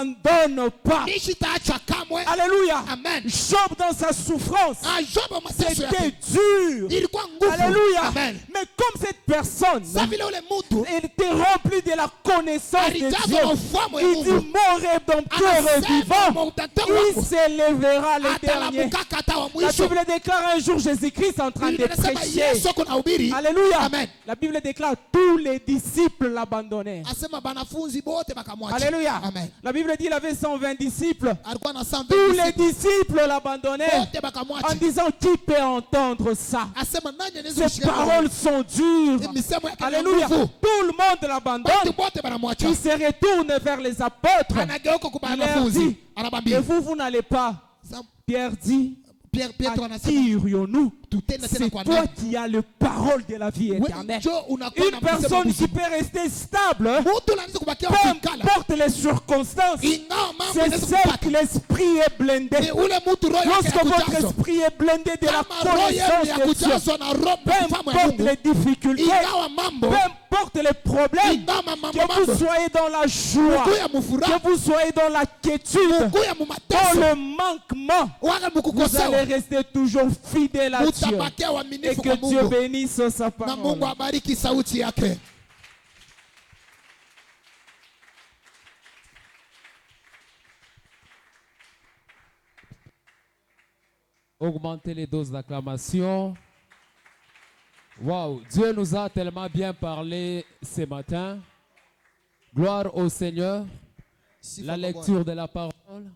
n'abandonne pas. Nishi taachwa kamwe. Alléluia. Amen. Job dans sa souffrance, Job mateso c'était yake. dur. Ilikuwa nguvu. Alléluia. Amen. Mais comme cette personne, Sa vile ule mtu elle était remplie de la connaissance de alijazwa Dieu. na ufahamu ya Il dit, Mungu. mon rédempteur est Anasema vivant. maudateur Il wangu s'élèvera le dernier. atalamukaka hata wa La mwisho. Bible déclare un jour Jésus-Christ en train de Biblia inasema prêcher. Yesu ako na ubiri. Alléluia. Amen. La Bible déclare tous les disciples l'abandonnèrent. Asema banafunzi bote bakamwacha. Alléluia. Amen. La Bible dit qu'il avait 120 disciples. Alikuwa na 120 Tous les disciples. disciples l'abandonnèrent Bote bakamwacha. en disant qui peut entendre ça. Asema nani anaweza Ces kushika paroles sont dures. misemo yake na Alléluia. nguvu. Tout le monde l'abandonne. Watu bote banamwacha. Il se retourne vers les apôtres. Anageuka kwa Il leur wanafunzi. dit, et Anabambia. vous n'allez pas. Pierre dit, Pietro à anasema qui irions-nous? tutenda tena C'est kwa toi nani? qui as le parole de la vie Wewe éternelle. njoo unakuwa Une na msemo personne qui mzima. peut rester stable, Mtu anaweza kubakia peu ukikala. importe les circonstances, Ingawa mambo c'est yanaweza celle kupata. que l'esprit est blindé. Ni ule mtu roho yake Lorsque ya votre kujazwa. esprit est blindé de la Kama roho yenu ya connaissance de Dieu, kujazwa na roho peu fahamu ya importe Mungu. les difficultés, Ingawa mambo peu importe les problèmes, ingawa mambo que vous mambo soyez dans la joie, mkuu ya mufuraha que vous soyez dans la quiétude, mkuu ya dans mumateso le manquement, wala vous allez mkukosewa rester toujours fidèle à Dieu. mutabakia Et waaminifu que kwa Dieu Mungu bénisse sa na parole. Mungu abariki sauti yake. Augmenter les doses d'acclamation. Waouh, Dieu nous a tellement bien parlé ce matin. Gloire au Seigneur. la lecture de la parole,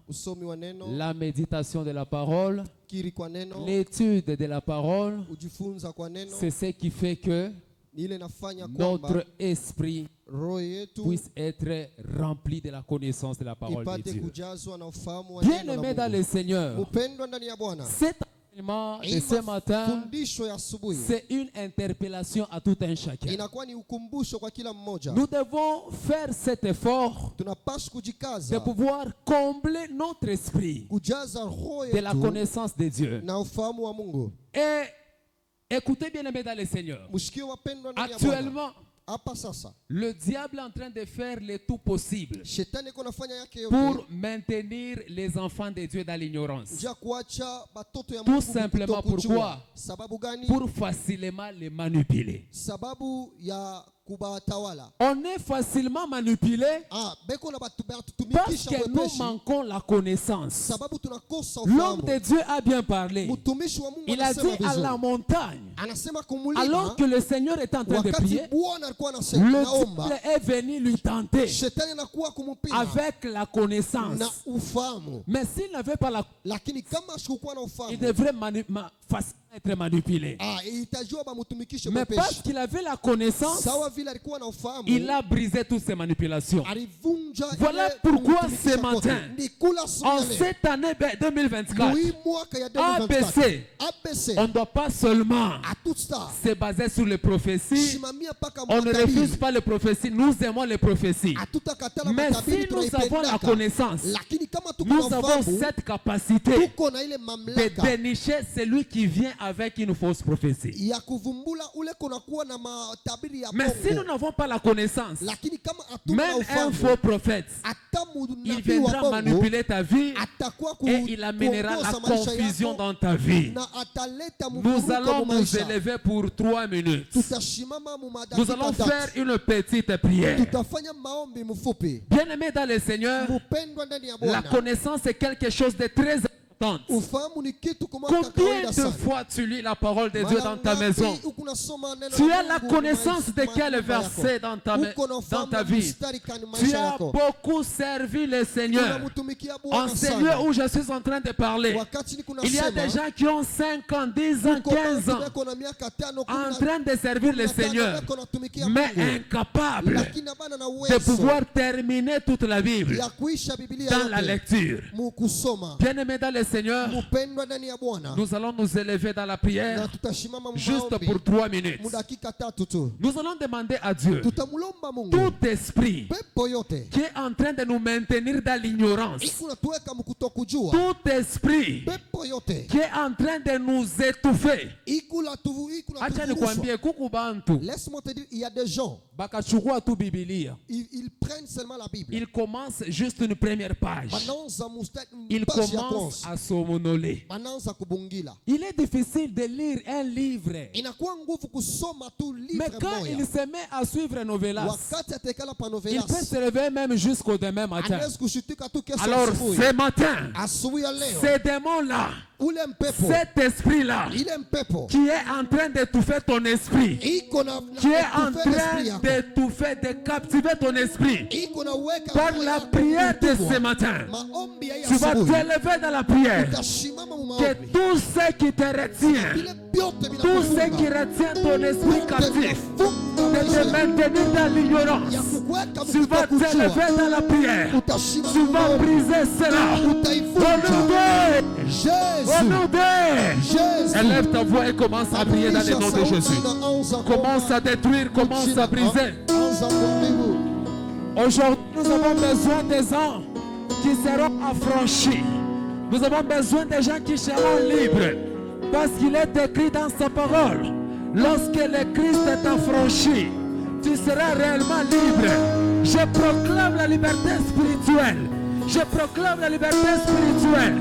usomi wa neno, la méditation de la parole, kiri kwa neno, l'étude de la parole, ujifunza kwa neno, c'est ce qui fait que ni ile nafanya kwamba notre esprit roho yetu puisse être rempli de la connaissance de la parole de ipate Dieu. kujazwa na ufahamu wa Bien neno la aimé dans Mungu. le Seigneur, Upendwa ndani ya Bwana, cet enseignement de ce matin, fundisho ya asubuhi c'est une interpellation à tout un chacun. inakuwa ni ukumbusho kwa kila mmoja. Nous devons faire cet effort Tunapaswa de kujikaza pouvoir combler notre esprit kujaza roho de la yetu connaissance de Dieu. na ufahamu wa Mungu. Et écoutez bien aimé dans le Seigneur, Mshikio wapendwa ndani ya Bwana. actuellement, Hapa sasa le diable est en train de faire le tout possible shetani iko nafanya yake yote pour maintenir les enfants de Dieu dans l'ignorance. njia kuacha batoto ya Tout Mungu simplement kutokujua. pourquoi? Sababu gani? Pour facilement les manipuler. Sababu ya kubatawala. On est facilement manipulé Beko na parce batutumikisha que nous wepeshi. manquons la connaissance. Sababu tunakosa L'homme ufahamu. de Dieu a bien parlé. Mtumishi wa Mungu Il a dit anasema à la vizuri. montagne, Anasema kumulima alors que le Seigneur est en train de wakati prier, Bwana alikuwa le naomba, diable est venu lui tenter shetani anakuwa kumupima avec la connaissance. na ufahamu. Mais s'il n'avait pas la Lakini kama sikukuwa na il ufahamu, devrait facilement être manipulé. itajua bamutumikishe Mais parce wepeshi. qu'il avait la connaissance, Sawa vile alikuwa na ufahamu, il a brisé toutes ces manipulations. alivunja Voilà ile pourquoi kumtumikisha ce kote. matin, Ni kula En sunyale. cette année 2024, Lui mwaka ya 2024. ABC, ABC. on ne doit pas seulement À tout ça. se baser sur les prophéties. Shimamia paka On ne refuse matabiri. pas les prophéties. Nous aimons les prophéties. Hatutakatala Mais matabiri, si nous avons la tunaipendaka. connaissance, Lakini kama tuko nous na avons ufahamu, cette capacité tuko na ile de mamlaka dénicher celui qui vient avec une fausse prophétie. ya kuvumbula ule kunakuwa na matabiri ya Mais si nous bongo. n'avons pas la connaissance, Lakini kama hatuna même un ufahamu, faux prophète, hata il munabii viendra wa bongo manipuler ta vie atakuwa et il amènera la kuongoza maisha confusion yako dans ta vie. na ataleta Nous mvurugo allons mu nous maisha. élever pour 3 minutes. Tutashimama mu Nous madakika allons tatu. faire une petite prière. Tutafanya maombi mfupi. Bien-aimé dans le Seigneur, Mpendwa ndani ya la Bwana, connaissance est quelque chose de très important. ufahamu ni kitu kwa Combien kawaida de sana. fois tu lis la parole de Dieu dans ta Mara maison? ngapi uko unasoma neno Tu la as la Mungu connaissance de maisha quel yako? verset dans ta Uko na ufahamu dans ta vie? mstari kani Tu maisha as yako. beaucoup servi le Seigneur. Unamtumikia En Bwana ce sana. lieu où je suis en train de parler, Wakati niko il y a nasema, des gens qui ont 5 ans, 10 ans, uko 15 ans, na beko na miaka tano, kumi en na- train de servir le kumi na tano, Seigneur, beko natumikia mais Mungu. incapables Lakini abana na de uwezo pouvoir terminer toute la Bible ya kuisha Biblia dans la yote lecture. mu kusoma. Bien-aimés dans le Seigneur, Mpendwa ndani ya Bwana, nous allons nous élever dans la prière na tutashimama mu juste maombi pour 3 minutes. mu dakika tatu tu. Nous allons demander à Dieu, Tutamulomba Mungu tout esprit pepo yote qui est en train de nous maintenir dans l'ignorance, iko natuweka mkutokujua, tout esprit pepo yote qui est en train de nous étouffer. iko na Acha tuvurushwa. nikwambie, kuku bantu Laisse-moi te dire, il y a des gens, bakachukua tu Biblia, ils prennent seulement la Bible. ils commencent juste une première page, Wanaanza mustari ils page ya commencent kwanza. à somnoler. Wanaanza kubungila. Il est difficile de lire un livre, Inakuwa nguvu kusoma tu mais livre quand il moja. se met à suivre Novelas, Wakati atekala pa il novelas, peut se lever même jusqu'au demain matin. anaweza kushutuka tu kesho Alors asubuhi. ce matin, Asubuhi ya leo, ces démons-là, ule mpepo, cet esprit-là, ile mpepo qui est en train d'étouffer ton esprit, iko na qui est en kufe l'esprit train yako. d'étouffer, de captiver ton esprit, Iko na weka par roho la yako prière de kutubwa. ce matin, Maombi ya hii tu vas asubuhi. t'élever dans la prière. Utashimama mu Que maombi. tout ce qui te retient, Vile vyote tout ce vinakufunga. qui retient ton esprit Vyote captif, vinafunga de maisha te yako. maintenir dans l'ignorance, Ya kukuweka tu vas mkutokujua. t'élever dans la prière. Utashimama Tu mu vas maombi. briser cela. Au nom Utaivunja. de Jésus. Au nom de Jésus. Élève ta voix et commence à prier dans le nom de Jésus. Commence à détruire, commence à briser. Anza kuharibu. Aujourd'hui, nous avons besoin des gens qui seront affranchis. Nous avons besoin des gens qui seront libres. Parce qu'il est écrit dans sa parole, lorsque le Christ est affranchi, tu seras réellement libre. Je proclame la liberté spirituelle. Je proclame la liberté spirituelle.